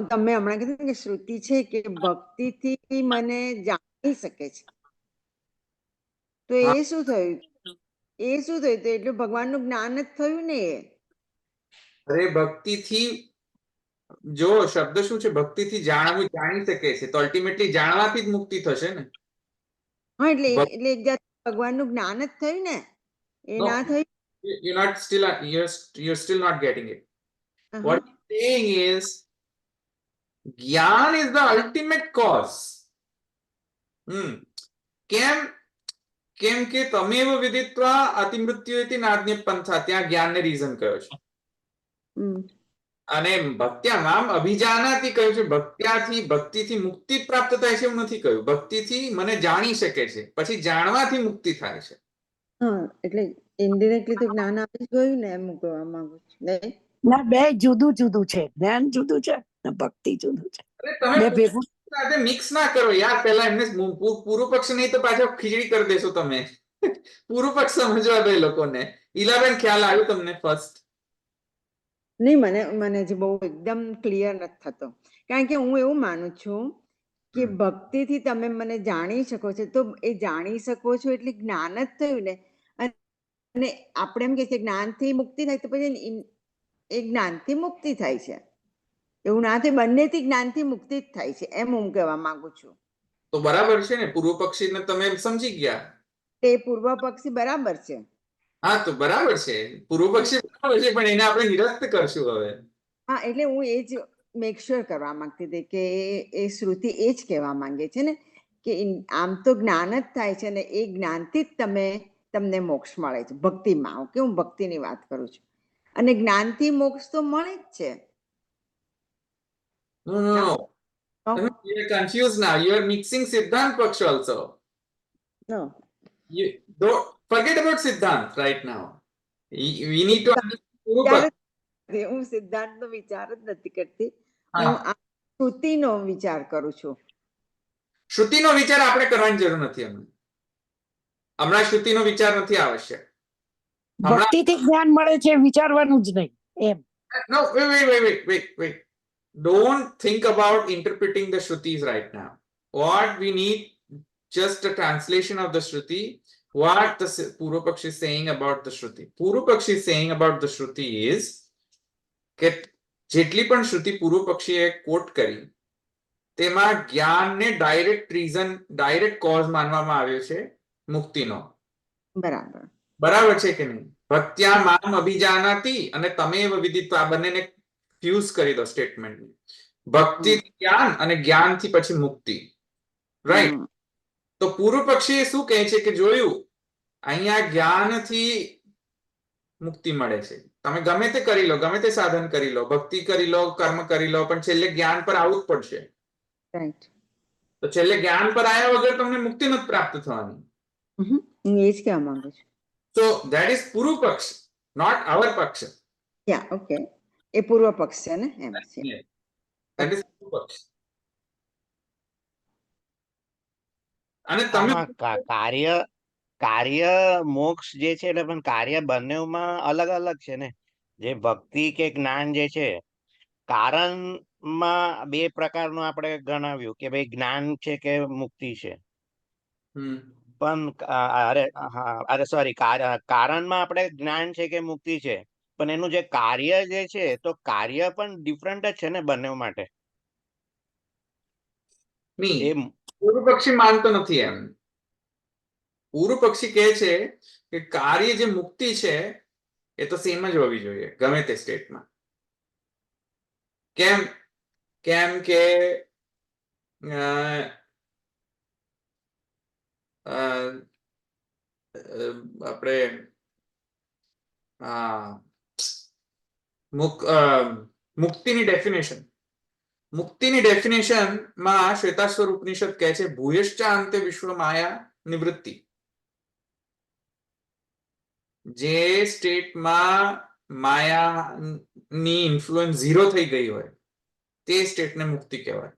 તમે હમણાં કીધું કે શ્રુતિ છે કે ભક્તિથી મને જાણી શકે છે, તો એ શું થયું? એ શું થયું તો એટલું ભગવાનનું જ્ઞાન જ થયું ને એ. અરે ભક્તિથી જો શબ્દ શું છે, ભક્તિથી જાણવું, જાણી શકે છે, તો અલ્ટિમેટલી જાણવાથી જ મુક્તિ થશે ને. હા એટલે ભક્તિ- એટલે એક જાત ભગવાનનું જ્ઞાન જ થયું ને એ No, ના થયું. you're still not getting it. અહં. What he's saying is, જ્ઞાન is the ultimate cause. કેમ કે તમેવ વિદિત્વા અતિમૃત્યુએતિ નાદ્ય પંથા, ત્યાં જ્ઞાનને રીઝન કયો છે. હમ. અને ભક્ત્યામામ અભિજાનાતિ કહ્યું છે. ભક્તિથી મુક્તિ પ્રાપ્ત થાય છે એવું નથી કહ્યું. ભક્તિથી મને જાણી શકે છે, પછી જાણવાથી મુક્તિ થાય છે. હા એટલે ઇનડિરેક્ટલી તો જ્ઞાન આવી જ ગયું ને એમ હું કહેવા માંગુ છું નહીં. ના બે જુદું જુદું છે, જ્ઞાન જુદું છે ને ભક્તિ જુદું છે, અરે બે તમે ભેગું. સાથે મિક્સ ના કરો યાર. પહેલા એમને પૂર્વ પક્ષ નહીં તો પાછા ખીચડી કરી દેશો તમે. પૂર્વ પક્ષ સમજવા દો એ લોકોને. ઈલાબેન ખ્યાલ આવ્યો તમને ફર્સ્ટ? નહીં મને જે બહુ એકદમ ક્લિયર નથી થતો, કારણ કે હું એવું માનું છું કે ભક્તિથી તમે મને જાણી શકો છો, તો એ જાણી શકો છો એટલે જ્ઞાન જ થયું ને. અને આપણે એમ કે છે જ્ઞાનથી મુક્તિ થાય, તો પછી એ જ્ઞાનથી મુક્તિ થાય છે એવું ના થાય, બંનેથી જ્ઞાનથી મુક્તિ જ થાય છે એમ હું કહેવા માંગુ છું. તો બરાબર છે ને, પૂર્વ પક્ષીને તમે સમજી ગયા. તે પૂર્વ પક્ષી બરાબર છે. હા તો બરાબર છે, પૂર્વ પક્ષી બરાબર છે, પણ એને આપણે નિરસ્ત કરશું હવે. હા એટલે હું એ જ મેક શ્યોર કરવા માંગતી હતી કે એ શ્રુતિ એ જ કહેવા માંગે છે ને કે આમ તો જ્ઞાન જ થાય છે ને એ જ્ઞાનથી જ તમને મોક્ષ મળે છે ભક્તિમાં. ઓકે, હું ભક્તિની વાત કરું છું, અને જ્ઞાનથી મોક્ષ તો મળે જ છે. No. You are confused now. You are mixing Siddhant Paksha also. No. You don't forget about Siddhant right now. We need to understand Puru Paksha. હું સિદ્ધાંતનો વિચાર જ નથી કરતી, હા. હું આ શ્રુતિનો વિચાર કરું છું. શ્રુતિનો વિચાર આપણે કરવાની જરૂર નથી. હમણાં શ્રુતિનો વિચાર નથી આવશ્યક. ભક્તિથી જ્ઞાન મળે છે, વિચારવાનું જ નહીં એમ. No, wait. Don't think about interpreting the Shrutis right now. What we need, just a translation of the Shruti. What the Purva Pakshi is saying about the Shruti. Purva Pakshi is saying about the Shruti is કે જેટલી પણ શ્રુતિ પૂર્વ પક્ષીએ કોટ કરી તેમાં જ્ઞાનને direct cause માનવામાં આવ્યો છે મુક્તિનો. બરાબર છે કે નહીં? ભક્ત્યા મામ અભિજાનાતિ અને તમેવ વિદિત્વા, આ બંનેને ફ્યુઝ કરી દો સ્ટેટમેન્ટ. ભક્તિ જ્ઞાન અને જ્ઞાનથી પછી મુક્તિ. રાઈટ? તો પૂર્વ પક્ષી શું કહે છે કે જોયું, અહીંયા જ્ઞાનથી મુક્તિ મળે છે. તમે ગમે તે કરી લો, ગમે તે સાધન કરી લો, ભક્તિ કરી લો, કર્મ કરી લો, પણ છેલ્લે જ્ઞાન પર આવવું જ પડશે. તો છેલ્લે જ્ઞાન પર આવ્યા વગર તમને મુક્તિ નથી પ્રાપ્ત થવાની. હું એ જ કહેવા માંગુ છું. So that is પૂર્વ પક્ષ, not our પક્ષ. યા ઓકે, એ પૂર્વ પક્ષ છે ને એમ છે. That is પૂર્વ પક્ષ. અને તમે કાર્ય મોક્ષ જે છે એટલે પણ કાર્ય બંનેમાં અલગ અલગ છે ને. જે ભક્તિ કે જ્ઞાન જે છે, કારણમાં બે પ્રકારનું આપણે ગણાવ્યું કે ભાઈ જ્ઞાન છે કે મુક્તિ છે. પણ અરે સોરી, કારણમાં આપણે જ્ઞાન છે કે મુક્તિ છે, પણ એનું જે કાર્ય જે છે તો કાર્ય પણ ડિફરન્ટ જ છે ને બંને માટે. પૂર્વ પક્ષી માનતો નથી એમ. પૂર્વ પક્ષી કહે છે કે કાર્ય જે મુક્તિ છે એ તો સેમ જ હોવી જોઈએ ગમે તે સ્ટેટમાં. કેમ કે આપણે મુક્તિની ડેફિનેશનમાં શ્વેતાશ્વર ઉપનિષદ કહે છે ભૂયશ્ચાંતે વિશ્વ માયા નિવૃત્તિ. જે સ્ટેટમાં માયાની ઇન્ફ્લુઅન્સ ઝીરો થઈ ગઈ હોય તે સ્ટેટને મુક્તિ કહેવાય.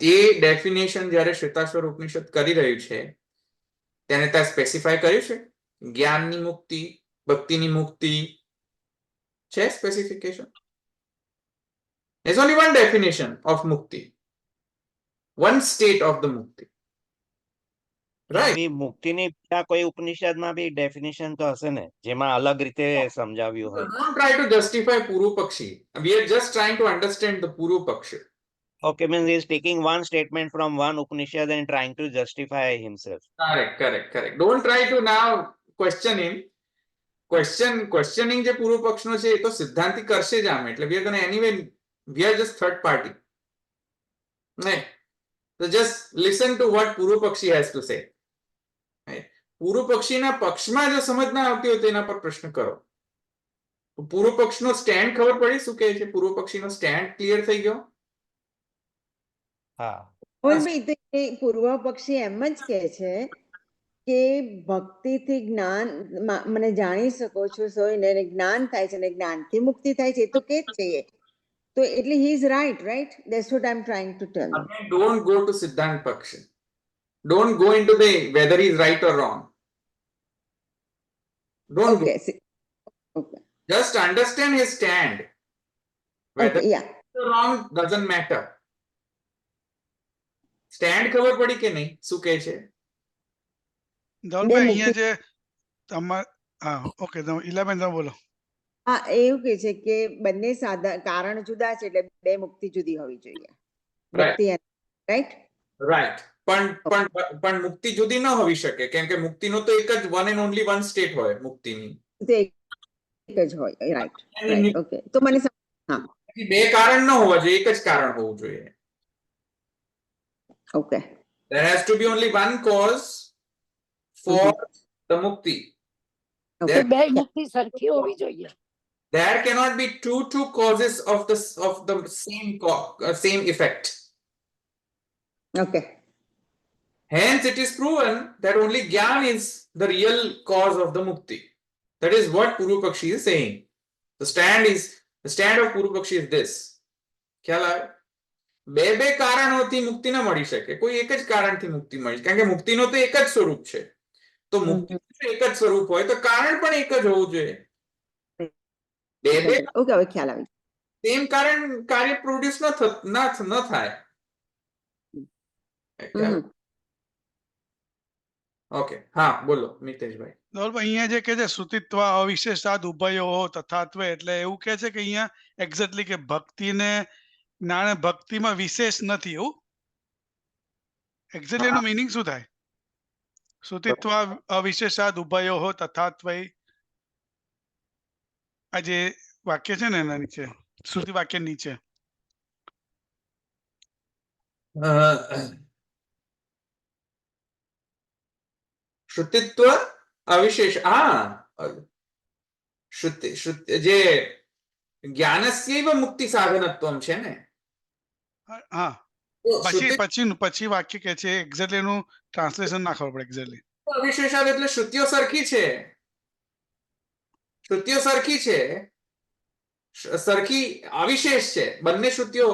તે ડેફિનેશન જ્યારે શ્વેતાશ્વર ઉપનિષદ કરી રહ્યું છે તેને ત્યાં સ્પેસિફાય કર્યું છે. જ્ઞાનની મુક્તિ, ભક્તિની મુક્તિ છે specification. There's only one definition of mukti, one state of the mukti. Right બી મુક્તિની બીજા કોઈ ઉપનિષદમાં બી ડેફિનેશન તો હશે ને જેમાં અલગ રીતે સમજાવ્યું હોય. Don't try to justify Puru Pakshi. We are just trying to understand the Puru Pakshi. Okay, means he is taking one statement from one Upanishad and trying to justify himself. Correct. Don't try to now question him. Questioning જે પૂર્વ પક્ષનો છે એ તો સિદ્ધાંતિ કરશે જ આમ એટલે we are going to anyway we are just third party. નહીં so just listen to what પૂર્વ પક્ષી has to say. પૂર્વ પક્ષીના પક્ષમાં જો સમજ ના આવતી હોય તો એના પર પ્રશ્ન કરો. પૂર્વ પક્ષનો સ્ટેન્ડ ખબર પડી શું કહે છે? પૂર્વ પક્ષીનો સ્ટેન્ડ ક્લિયર થઈ ગયો? હા. મોહનભાઈ, તો એ પૂર્વ પક્ષી એમ જ કહે છે કે ભક્તિથી જ્ઞાન મને જાણી શકો છો સોઈને જ્ઞાન થાય છે અને જ્ઞાનથી મુક્તિ થાય છે, એ તો કે જ છે. તો એટલે he is right that's what I M trying to tell. Don't go to સિદ્ધાંત પક્ષ. Don't go into the whether he is right or wrong. Don't go. Okay. Just understand his stand. Whether Okay, yeah. right or wrong doesn't matter. Stand ખબર પડી કે નહીં શું કહે છે? ધવલભાઈ અહીંયા જે તમાર હા ઓકે ઈલાબેન તમે બોલો. હા, એવું કે છે કે બંને કારણ જુદા છે એટલે બે મુક્તિ જુદી હોવી જોઈએ. રાઈટ પણ મુક્તિ જુદી ન હોવી શકે કેમ કે મુક્તિનો તો એક જ one and only one state હોય મુક્તિની. એક જ હોય. રાઈટ. ઓકે, તો મને હા બે કારણ ન હોવા જોઈએ, એક જ કારણ હોવું જોઈએ. Okay. There has to be only one cause for the mukti. Okay. બે મુક્તિ સરખી હોવી જોઈએ. There cannot be two causes of the same effect. Okay. Hence, it is proven that only Gyan is the real cause of the mukti. That is what Puru Pakshi is saying. The stand of Puru Pakshi is this. ખ્યાલ આવે? બે કારણોથી મુક્તિ ન મળી શકે, કોઈ એક જ કારણથી મુક્તિ મળી, કારણ કે મુક્તિનો તો એક જ સ્વરૂપ છે. તો મુક્તિ એક જ સ્વરૂપ હોય તો કારણ પણ એક જ હોવું જોઈએ. બે ઓકે, હવે ખ્યાલ આવે. સેમ કાર્ય પ્રોડ્યુસ ન થાય. ઓકે, હા બોલો મિતેશભાઈ. ધવલભાઈ અહીંયા જે કે છે શ્રુતિત્વ અવિશેષાદ ઉભયો તથાત્વ એટલે એવું કે છે કે અહીંયા એક્ઝેક્ટલી કે ભક્તિને જ્ઞાન ભક્તિમાં વિશેષ નથી એવું એક્ઝેક્ટલી એનો મીનિંગ શું થાય? શ્રુતિત્વ અવિશેષાદ ઉભયો તથાત્વ આ જે વાક્ય છે ને એના નીચે શ્રુતિ વાક્ય નીચે શ્રુતિત્વ અવિશેષ શ્રુતિ જે જ્ઞાનસ્યૈવ મુક્તિ સાધનત્વમ છે ને. હા પછી વાક્ય કે છે એક્ઝેક્ટલી એનું ટ્રાન્સલેશન ના ખબર પડે એક્ઝેક્ટલી. અવિશેષાદ એટલે શ્રુતિઓ સરખી છે, સરખી અવિશેષ છે, બંને શ્રુતિઓ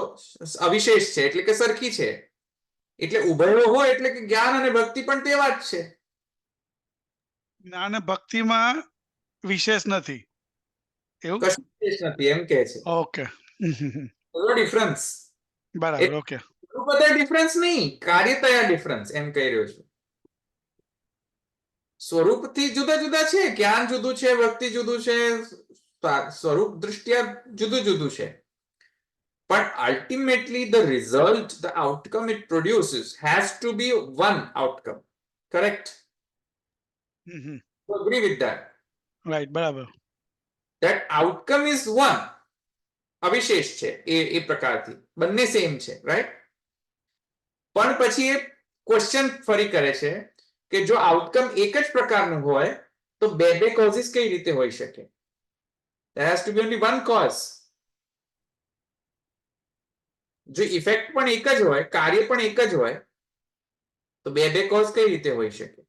અવિશેષ છે એટલે કે સરખી છે. એટલે ઉભયો હોય એટલે કે જ્ઞાન અને ભક્તિ પણ તેવા જ છે. જ્ઞાન ભક્તિમાં વિશેષ નથી એવું કશું વિશેષ નથી એમ કહે છે. ઓકે ડિફરન્સ બરાબર. ઓકે, બધા ડિફરન્સ નહીં, કાર્યતયા ડિફરન્સ એમ કહી રહ્યો છું. સ્વરૂપથી જુદા જુદા છે, જ્ઞાન જુદું છે, ભક્તિ જુદું છે, સ્વરૂપ દૃષ્ટિયા જુદું છે. પણ ultimately the result, the outcome it produces has to be one outcome. Correct? Agree with that? Right, બરાબર. That outcome is one. અવિશેષ છે એ પ્રકારથી બંને સેમ છે, રાઈટ? પણ પછી એ ક્વેશ્ચન ફરી કરે છે કે જો આઉટકમ એક જ પ્રકારનું હોય તો બે કોઝિસ કઈ રીતે હોઈ શકે? There has to be only one cause. જો ઇફેક્ટ પણ એક જ હોય, કાર્ય પણ એક જ હોય તો બે કોઝ કઈ રીતે હોઈ શકે?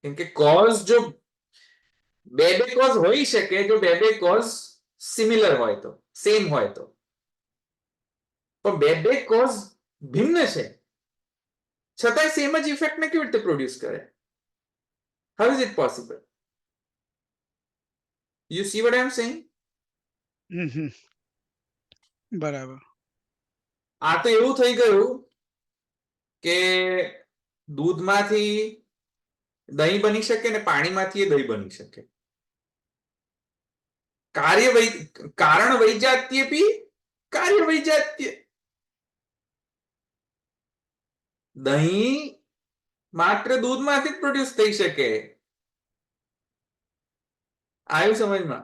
કેમ કે કોઝ જો બે કોઝ હોઈ શકે જો બે કોઝ સિમિલર હોય તો, સેમ હોય તો. પણ બે કોઝ ભિન્ન છે છતાંય સેમ જ ઇફેક્ટ ને કેવી રીતે પ્રોડ્યુસ કરે? How is it possible? You see what I am saying? બરાબર. આ તો એવું થઈ ગયું કે દૂધમાંથી દહીં બની શકે ને પાણીમાંથી દહીં બની શકે. કારણ વૈજાત્ય પી કાર્ય વૈજાત્ય. દહીં માત્ર દૂધમાંથી જ પ્રોડ્યુસ થઈ શકે. આવ્યું સમજમાં?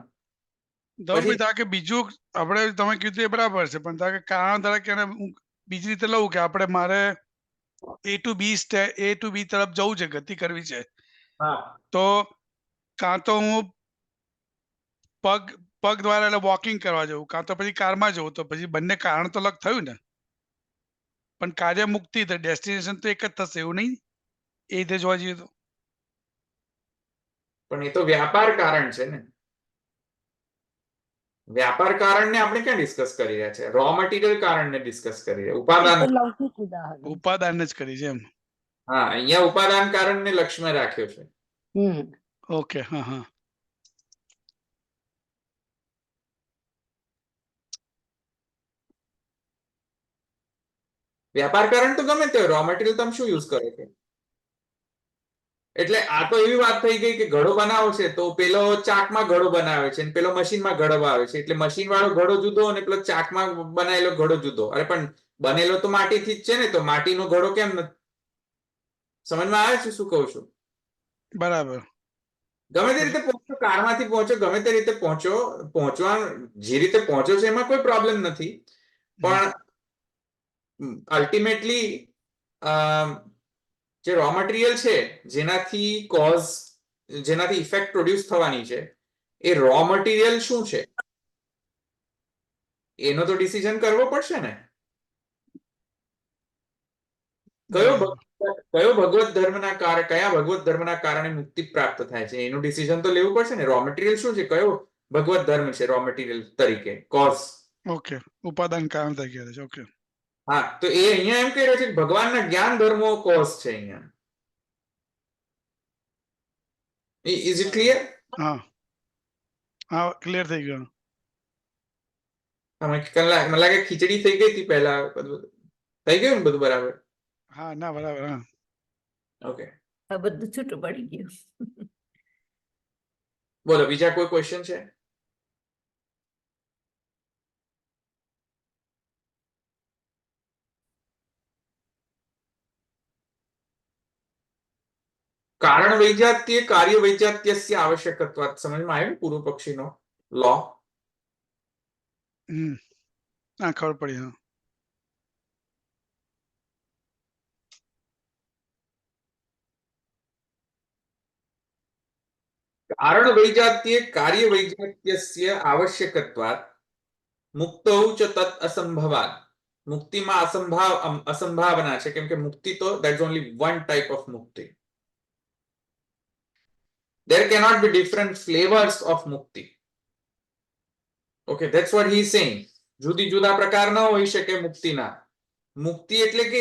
ધવલભાઈ ધારો કે બીજું આપણે તમે કીધું એ બરાબર છે, પણ ધારો કે કારણ તરીકે એને હું બીજી રીતે લઉં કે આપણે મારે A to B તરફ જવું છે, ગતિ કરવી છે, હા, તો કાં તો હું પગ દ્વારા એટલે વોકિંગ કરવા જવું, કાં તો પછી કારમાં જવું, તો પછી બંને કારણ તો અલગ થયું ને, પણ કાર્ય મુક્તિ તો ડેસ્ટિનેશન તો એક જ થશે એવું નહીં? એ રીતે જોવા જઈએ તો પણ એ તો વ્યાપાર કારણ છે ને. વ્યાપાર કારણને આપણે ક્યાં ડિસ્કસ કરી રહ્યા છે? રો મટીરિયલ કારણને ડિસ્કસ કરી રહ્યા. એ ઉપાદાન, તો લૌકિક ઉદાહરણ. ઉપાદાન જ કરી છે એમ. હા, અહીંયા ઉપાદાન કારણને લક્ષ્યમાં રાખ્યો છે. ઓકે, હા હા. વ્યાપાર કારણ તો ગમે તે રો મટીરિયલ તમે શું યુઝ કરો છો. એટલે આ તો એવી વાત થઈ ગઈ કે ઘડો બનાવો છે તો પેલો ચાકમાં ઘડો બનાવે છે અને પેલો મશીનમાં ઘડો આવે છે. એટલે મશીન વાળો ઘડો જુદો અને પેલો ચાકમાં બનાવેલો ઘડો જુદો. અરે પણ બનેલો તો માટીથી જ છે ને, તો માટીનો ઘડો કેમ નથી? સમજમાં આવે છે શું કહું છું? બરાબર. ગમે તે રીતે પહોંચો, કારમાંથી પહોંચો, ગમે તે રીતે પહોંચો, પહોંચવા જે રીતે પહોંચો છે એમાં કોઈ પ્રોબ્લેમ નથી, પણ અલ્ટિમેટલી જે રો મટીરિયલ છે જેનાથી ઇફેક્ટ પ્રોડ્યુસ થવાની છે, એ રો મટીરિયલ શું છે એનો તો ડિસિઝન કરવો પડશે ને. કયા ભગવત ધર્મના કારણે મુક્તિ પ્રાપ્ત થાય છે એનું ડિસિઝન તો લેવું પડશે ને. રો મટીરિયલ શું છે, કયો ભગવત ધર્મ છે રો મટીરિયલ તરીકે, કોઝ. ઓકે, ઉપાદાન કારણ તરીકે છે. ઓકે, હા, તો એ અહીંયા એમ કહી રહ્યો છે કે ભગવાનના જ્ઞાન ધર્મો કોઝ છે અહીંયા. Is it clear? હા હા, ક્લિયર થઈ ગયું. મને લાગે ખીચડી થઈ ગઈ હતી પહેલા. બધું થઈ ગયું ને, બધું બરાબર? હા, ના બરાબર. હા, ઓકે, આ બધું છૂટું પડી ગયું. બોલો, બીજા કોઈ ક્વેશ્ચન છે? કારણ વૈજાત્ય કાર્ય વૈજાત્યસ્ય આવશ્યકત્વાત. સમજમાં આવ્યું પૂર્વ પક્ષીનો લો? હા, ખબર પડી. હા, કારણ વૈજાત્ય કાર્ય વૈજાત્યસ્ય આવશ્યકત્વાત મુક્તૌ ચ તત અસંભવાત. મુક્તિમાં અસંભાવના છે, કેમ કે મુક્તિ તો that's only one type of મુક્તિ. There cannot be different flavors of mukti. Okay, that's what he is saying. જુદી જુદા પ્રકાર ન હોઈ શકે મુક્તિના. મુક્તિ એટલે કે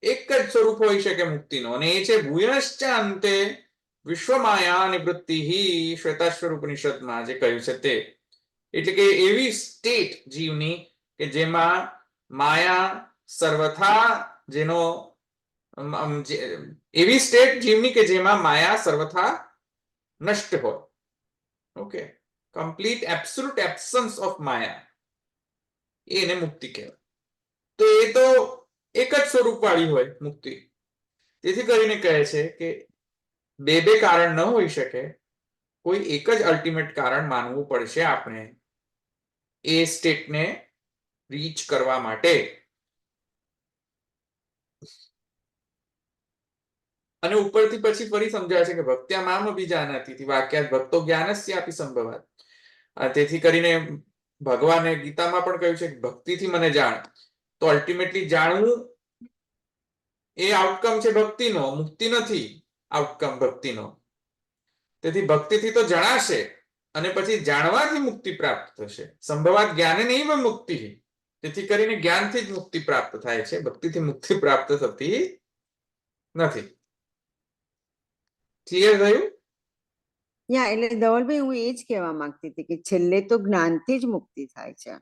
એક જ સ્વરૂપ હોઈ શકે મુક્તિનો, અને એ છે ભૂયશ્ચ અંતે વિશ્વમાયા નિવૃત્તિ. શ્વેતાશ્વર ઉપનિષદમાં જે કહ્યું છે તે, એટલે કે એવી સ્ટેટ જીવની કે જેમાં માયા સર્વથા એવી સ્ટેટ જીવની કે જેમાં માયા સર્વથા નષ્ટ હોય. Okay, complete absolute absence of maya, એને મુક્તિ કહેવાય. તો એ તો એક જ સ્વરૂપ વાળી હોય મુક્તિ. તેથી કરીને કહે છે કે બે કારણ ન હોઈ શકે, કોઈ એક જ અલ્ટિમેટ કારણ માનવું પડશે આપણે એ સ્ટેટને રીચ કરવા માટે. અને ઉપરથી પછી ફરી સમજાય છે કે ભક્ત્યા મામ અભિજાનાતિ વાક્યાત ભક્તો જ્ઞાનસ્યાપી સંભવાત. તેથી કરીને ભગવાને ગીતામાં પણ કહ્યું છે કે ભક્તિથી મને જાણ. તો અલ્ટિમેટલી જાણવું એ આઉટકમ છે ભક્તિનો, મુક્તિ નથી આઉટકમ ભક્તિનો. તેથી ભક્તિથી તો જણાશે અને પછી જાણવાથી મુક્તિ પ્રાપ્ત થશે. સંભવાત જ્ઞાને નહીં મુક્તિ. તેથી કરીને જ્ઞાનથી જ મુક્તિ પ્રાપ્ત થાય છે, ભક્તિથી મુક્તિ પ્રાપ્ત થતી નથી. ક્લિયર થયું? એટલે ધવલભાઈ, હું એ જ કહેવા માંગતી હતી કે છેલ્લે તો જ્ઞાનથી જ મુક્તિ થાય છે.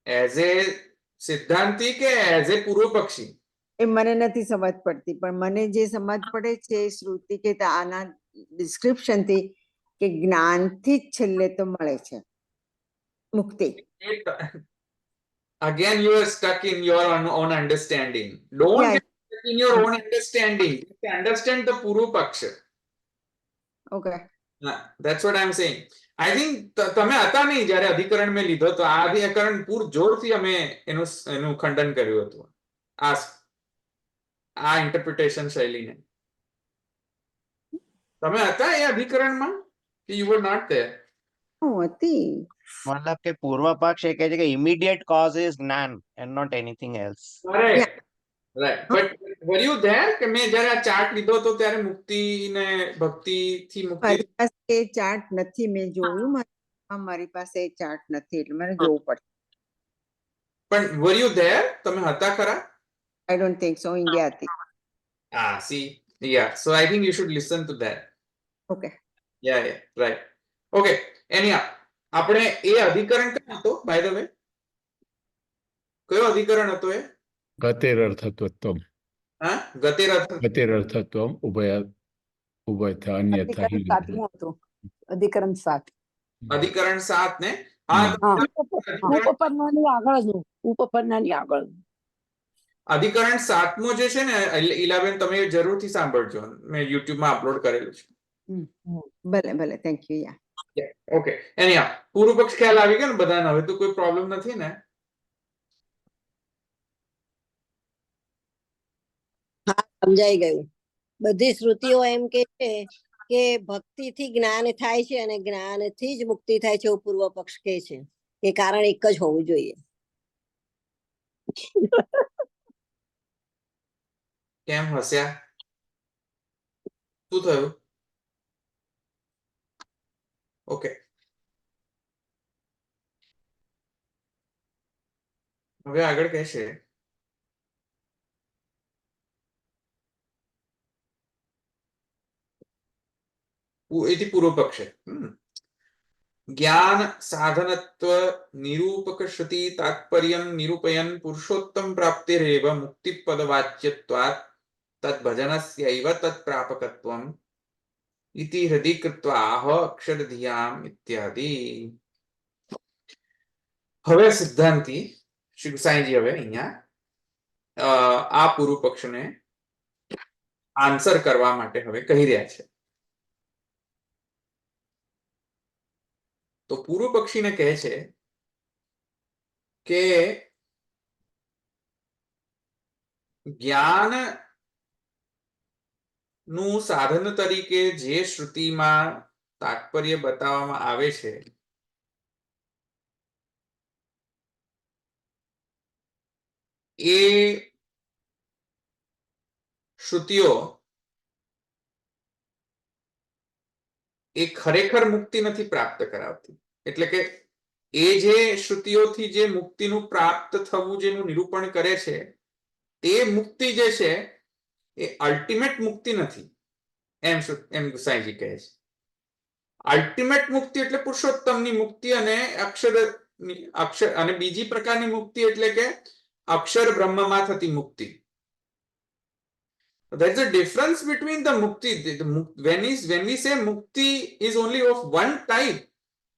એઝ એ સિદ્ધાંતી કે એઝ એ પૂર્વ પક્ષી? એ મને નથી સમજ પડતી, પણ મને જે સમજ પડે છે એ શ્રુતિ કે આના ડિસ્ક્રિપ્શન થી કે જ્ઞાનથી જ છેલ્લે તો મળે છે મુક્તિ. Again, you are stuck in your own understanding. Don't Yeah. get stuck in your own understanding. Understand the Puru Paksha. Okay. That's what I'm saying. I think તમે હતા નહીં જ્યારે અધિકરણ મેં લીધો તો આ અધિકરણ પૂર જોરથી અમે એનું ખંડન કર્યું હતું આ ઇન્ટરપ્રિટેશન શૈલીને. તમે હતા એ અધિકરણમાં કે યુ વર નોટ ધેર? હું હતી. મતલબ કે પૂર્વ પક્ષ એ કહે છે કે ઇમિડિયેટ કોઝ ઇઝ જ્ઞાન and not anything else. Right right. But were you there કે મેં જ્યારે આ ચાર્ટ લીધો તો ત્યારે મુક્તિ ને ભક્તિ થી મુક્તિ? મારી પાસે એ ચાર્ટ નથી, મેં જોયું. મારી પાસે એ ચાર્ટ નથી એટલે મને જોવું પડશે. પણ વર યુ ધેર? તમે હતા ખરા? I don't think so. India હતી. See, yeah. So I think you should listen to that. Okay. Yeah, right. Okay. Anyhow, આપણે એ અધિકરણ કયો હતો બાય ધ વે? કયો અધિકરણ હતો એ? ગતિરર્થત્વમ. હા, ગતિરર્થ. ગતિરર્થત્વમ ઉભયથા અન્યથા હિ સાતમું હતું, અધિકરણ 7. અધિકરણ 7 ને ઉપપન્નાની આગળ જ ઉપપન્નાની આગળ. અધિકરણ 7મો જે છે ને ઈલાબેન, તમે જરૂરથી સાંભળજો, મેં YouTube માં અપલોડ કરેલું છે. ભલે ભલે, thank you. Ya okay. Anyhow, પૂર્વ પક્ષ ખ્યાલ આવી ગયો ને બધાને? હવે તો કોઈ પ્રોબ્લેમ નથી ને? સમજાઈ ગયું. બધી શ્રુતિઓ એમ કે છે કે ભક્તિથી જ્ઞાન થાય છે અને જ્ઞાનથી જ મુક્તિ થાય છે એવું પૂર્વ પક્ષ કે છે. એ કારણ એક જ હોવું જોઈએ. કેમ હસ્યા? શું થયું? ઓકે, હવે આગળ કહેશે એથી પૂર્વ પક્ષ જ્ઞાન સાધનત્વ નિરૂપક શ્રુતિ તાત્પર્યમ નિરૂપયન પુરુષોત્તમ પ્રાપ્તિરેવ મુક્તિપદ વાચ્યત્વાત તદ્ભજનસ્યૈવ તત્પ્રાપકત્વમ ઇતિ હૃદિ કૃત્વા આહ અક્ષરધિયામ ઇત્યાદિ. હવે સિદ્ધાંતિ શ્રી ગુસાઈજી હવે અહીંયા આ પૂર્વ પક્ષને આન્સર કરવા માટે હવે કહી રહ્યા છે. તો પૂર્વ પક્ષીને કહે છે કે જ્ઞાન નું સાધન તરીકે જે શ્રુતિમાં તાત્પર્ય બતાવવામાં આવે છે એ શ્રુતિઓ એ ખરેખર મુક્તિ નથી પ્રાપ્ત કરાવતી. એટલે કે એ જે શ્રુતિઓથી જે મુક્તિનું પ્રાપ્ત થવું જેનું નિરૂપણ કરે છે તે મુક્તિ જે છે એ અલ્ટિમેટ મુક્તિ નથી, એમ ગુસાઈજી કહે છે. અલ્ટિમેટ મુક્તિ એટલે પુરુષોત્તમની મુક્તિ અને અક્ષર અને બીજી પ્રકારની મુક્તિ એટલે કે અક્ષર બ્રહ્મમાં થતી મુક્તિ. There's a difference between the mukti. When we say mukti is only of one type,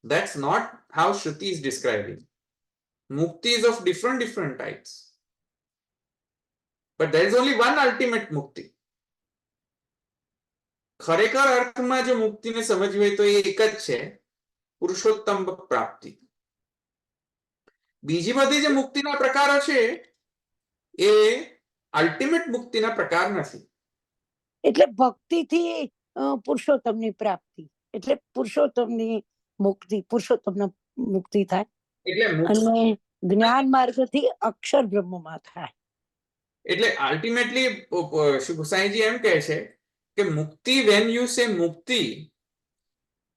that's not how Shruti is describing. Mukti is of different types. But there is only one ultimate mukti. ખરેખર અર્થમાં જો મુક્તિને સમજવી હોય તો એ એક જ છે, પુરુષોત્તમ પ્રાપ્તિ. બીજી બધી જે મુક્તિના પ્રકારો છે એ અલ્ટિમેટ મુક્તિના પ્રકાર નથી. એટલે ભક્તિથી પુરુષોત્તમની પ્રાપ્તિ એટલે પુરુષોત્તમની મુક્તિ, પુરુષોત્તમની મુક્તિ થાય. એટલે અને જ્ઞાન માર્ગથી અક્ષર બ્રહ્મમાં થાય. એટલે અલ્ટિમેટલી ગુસાઈજી એમ કહે છે કે મુક્તિ, when you say mukti,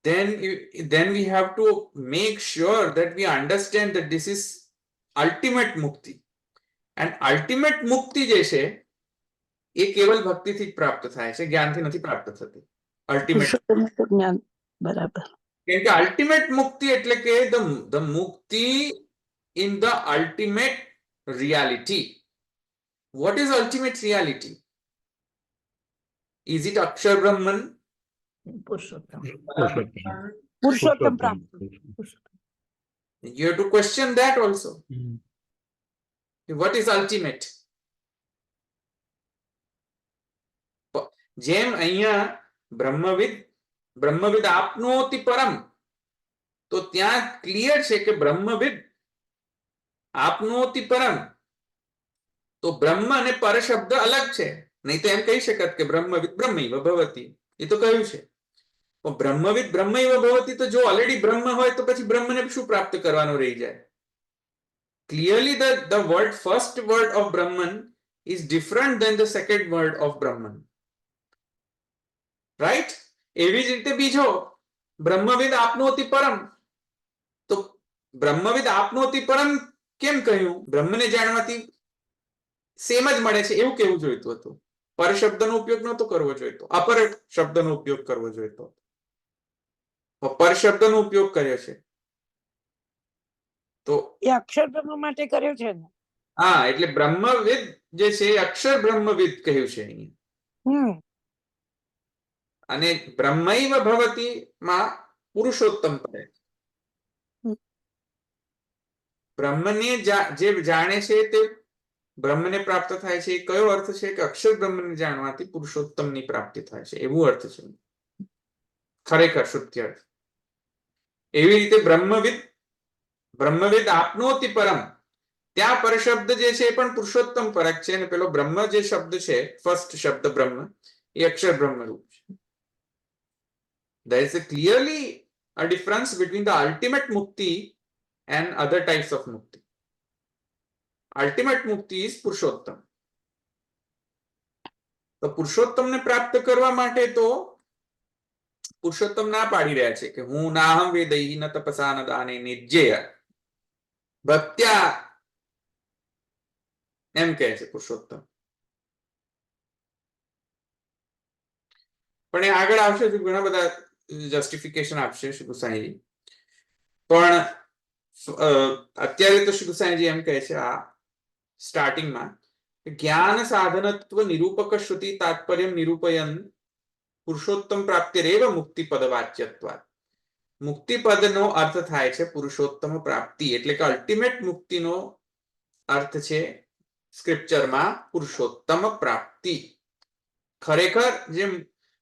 then we have to make sure that we understand that this is ultimate mukti. And ultimate મુક્તિ જે છે એ કેવલ ભક્તિથી જ પ્રાપ્ત થાય છે, જ્ઞાનથી નથી પ્રાપ્ત થતી. અલ્ટિમેટ જ્ઞાન, બરાબર. કેમ કે અલ્ટિમેટ મુક્તિ એટલે કે ધ મુક્તિ in the ultimate reality. what is ultimate reality? Is it Akshar Brahman? Purushottam Purushottam પ્રાપ્તિ. You have to question that also. Hmm. What is ultimate? જેમ અહીંયા બ્રહ્મવિદ આપનોતિ પરમ, તો ત્યાં ક્લિયર છે કે બ્રહ્મવિદ આપનોતિ પરમ, તો બ્રહ્મ અને પર શબ્દ અલગ છે. નહીં તો એમ કહી શકત કે બ્રહ્મવિદ બ્રહ્મૈવ ભવતિ, એ તો કહ્યું છે. પણ બ્રહ્મવિદ બ્રહ્મૈવ ભવતિ તો જો ઓલરેડી બ્રહ્મ હોય તો પછી બ્રહ્મને શું પ્રાપ્ત કરવાનું રહી જાય? Clearly the word, first word of Brahman is different than the second word of Brahman. Right? એવી જ રીતે બીજો બ્રહ્મવિદ આપનોતિ પરમ, તો બ્રહ્મવિદ આપનોતિ પરમ કેમ કહ્યું? બ્રહ્મને જાણવાથી સેમ જ મળે છે એવું કેવું જોઈતું હતું. પર શબ્દનો ઉપયોગ નહોતો કરવો જોઈતો, અપર શબ્દનો ઉપયોગ કરવો જોઈતો. પર શબ્દનો ઉપયોગ કર્યો છે. તો એ અક્ષર બ્રહ્મ માટે કર્યો છે ને. હા, એટલે બ્રહ્મવિદ જે છે અક્ષર બ્રહ્મવિદ કહ્યું છે અહીંયા. અને બ્રહ્મૈવ ભવતિ માં પુરુષોત્તમ પડે. બ્રહ્મને જે જાણે છે તે બ્રહ્મને પ્રાપ્ત થાય છે. કયો અર્થ છે કે અક્ષર બ્રહ્મને જાણવાથી પુરુષોત્તમની પ્રાપ્તિ થાય છે, એવું અર્થ છે ખરેખર શુદ્ધ અર્થ. એવી રીતે બ્રહ્મવિદ આપનોતિ પરમ, ત્યાં પર શબ્દ જે છે એ પણ પુરુષોત્તમ પરક છે, અને પેલો બ્રહ્મ જે શબ્દ છે, ફર્સ્ટ શબ્દ બ્રહ્મ, એ અક્ષર બ્રહ્મ રૂપ છે. There is clearly a difference between the ultimate mukti and other types of mukti. Ultimate mukti is Purushottam. તો પુરુષોત્તમને પ્રાપ્ત કરવા માટે તો પુરુષોત્તમ ના પાડી રહ્યા છે કે હું નાહમ વેદૈ ન તપસા ન દાને નિજ્જેય ભક્ત્યા, એમ કહે છે પુરુષોત્તમ. પણ એ આગળ આવશે, ઘણા બધા જસ્ટિફિકેશન આપશે શ્રી ગુસાઈજી. પણ અત્યારે તો શ્રી ગુસાઈજી એમ કહે છે આ સ્ટાર્ટિંગમાં, જ્ઞાન સાધનત્વ નિરૂપક શ્રુતિ તાત્પર્ય નિરૂપયન પુરુષોત્તમ પ્રાપ્તિરેવ મુક્તિપદ વાચ્યત્વાત. મુક્તિપદનો અર્થ થાય છે પુરુષોત્તમ પ્રાપ્તિ, એટલે કે અલ્ટિમેટ મુક્તિનો અર્થ છે સ્ક્રિપ્ચરમાં પુરુષોત્તમ પ્રાપ્તિ. ખરેખર જે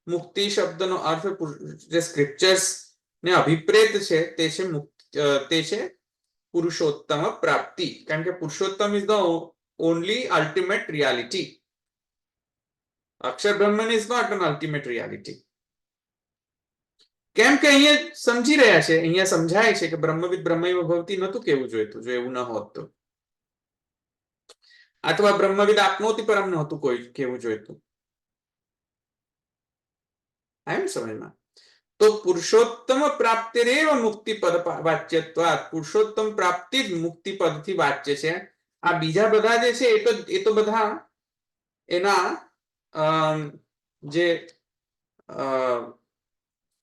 મુક્તિ શબ્દનો અર્થ જે સ્ક્રિપ્ચર્સ ને અભિપ્રેત છે તે છે પુરુષોત્તમ પ્રાપ્તિ. કારણ કે Purushottam is the only ultimate reality. Akshar Brahman is not an ultimate reality. કેમ કે અહીંયા સમજી રહ્યા છે, અહીંયા સમજાય છે કે બ્રહ્મવિદ બ્રહ્મૈવ ભવતિ નહોતું કેવું જોઈતું, જો એવું ન હોત તો. અથવા બ્રહ્મવિદ આપનોતિ પરમ નહોતું કોઈ કેવું જોઈતું. આવ્યું સમજમાં? તો પુરુષોત્તમ પ્રાપ્તિરેવ મુક્તિપદ વાચ્યત્વાત. પુરુષોત્તમ પ્રાપ્તિ જ મુક્તિપદથી વાચ્ય છે. આ બીજા બધા જે છે એ તો બધા એના જે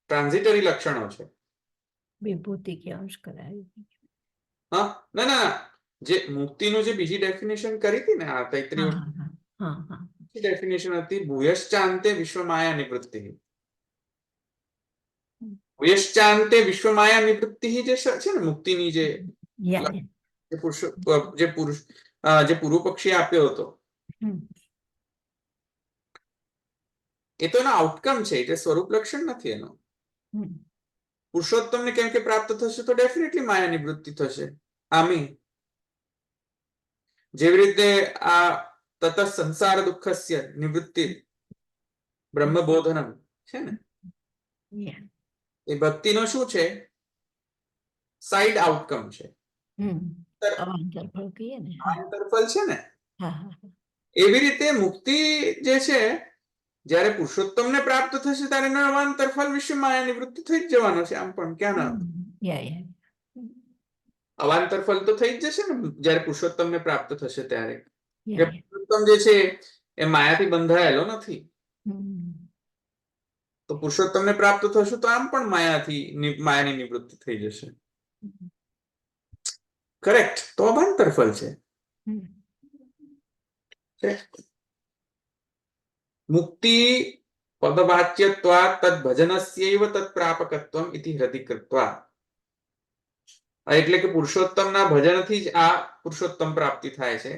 ટ્રાન્ઝિટરી લક્ષણો છે. વિભૂતિ કે અંશ કરાવી. હા, ના ના, જે મુક્તિનું જે બીજી ડેફિનેશન કરી હતી ને આ તૈત્રીય ડેફિનેશન હતી, ભૂયશ્ચાંતે વિશ્વમાયા નિવૃત્તિ. ભૂયશ્ચાંતે વિશ્વમાયા નિવૃત્તિ જે છે ને મુક્તિની જે પૂર્વ પક્ષી આપ્યો હતો, એ તો એનો આઉટકમ છે, એટલે સ્વરૂપ લક્ષણ નથી એનો. પુરુષોત્તમને કેમ કે પ્રાપ્ત થશે તો ડેફિનેટલી માયા નિવૃત્તિ થશે. આમી જેવી રીતે આ તત સંસાર દુઃખસ્ય નિવૃત્તિ બ્રહ્મબોધનમ છે ને, એ ભક્તિનો શું છે? સાઈડ આઉટકમ છે, આંતરફળ છે ને. એવી રીતે મુક્તિ જે છે, જયારે પુરુષોત્તમને પ્રાપ્ત થશે ત્યારે અવાંતરફળ વિશે માયા નિવૃત્તિ થઈ જ જવાનો છે. આમ પણ ક્યાં ના અવાંતરફળ તો થઈ જ જશે ને જયારે પુરુષોત્તમને પ્રાપ્ત થશે ત્યારે. પુરુષોત્તમ જે છે એ માયાથી બંધાયેલો નથી. તો પુરુષોત્તમને પ્રાપ્ત થશે તો આમ પણ માયાની નિવૃત્તિ થઈ જશે. કરેક્ટ? તો અવાંતરફળ છે. મુક્તિ પદવાચ્યત્વાत् તદ્ભજનસ્યૈવ તત્પ્રાપકત્વમ ઇતિ હૃદિ કૃત્વા. એટલે કે પુરુષોત્તમના ભજનથી જ આ પુરુષોત્તમ પ્રાપ્તિ થાય છે.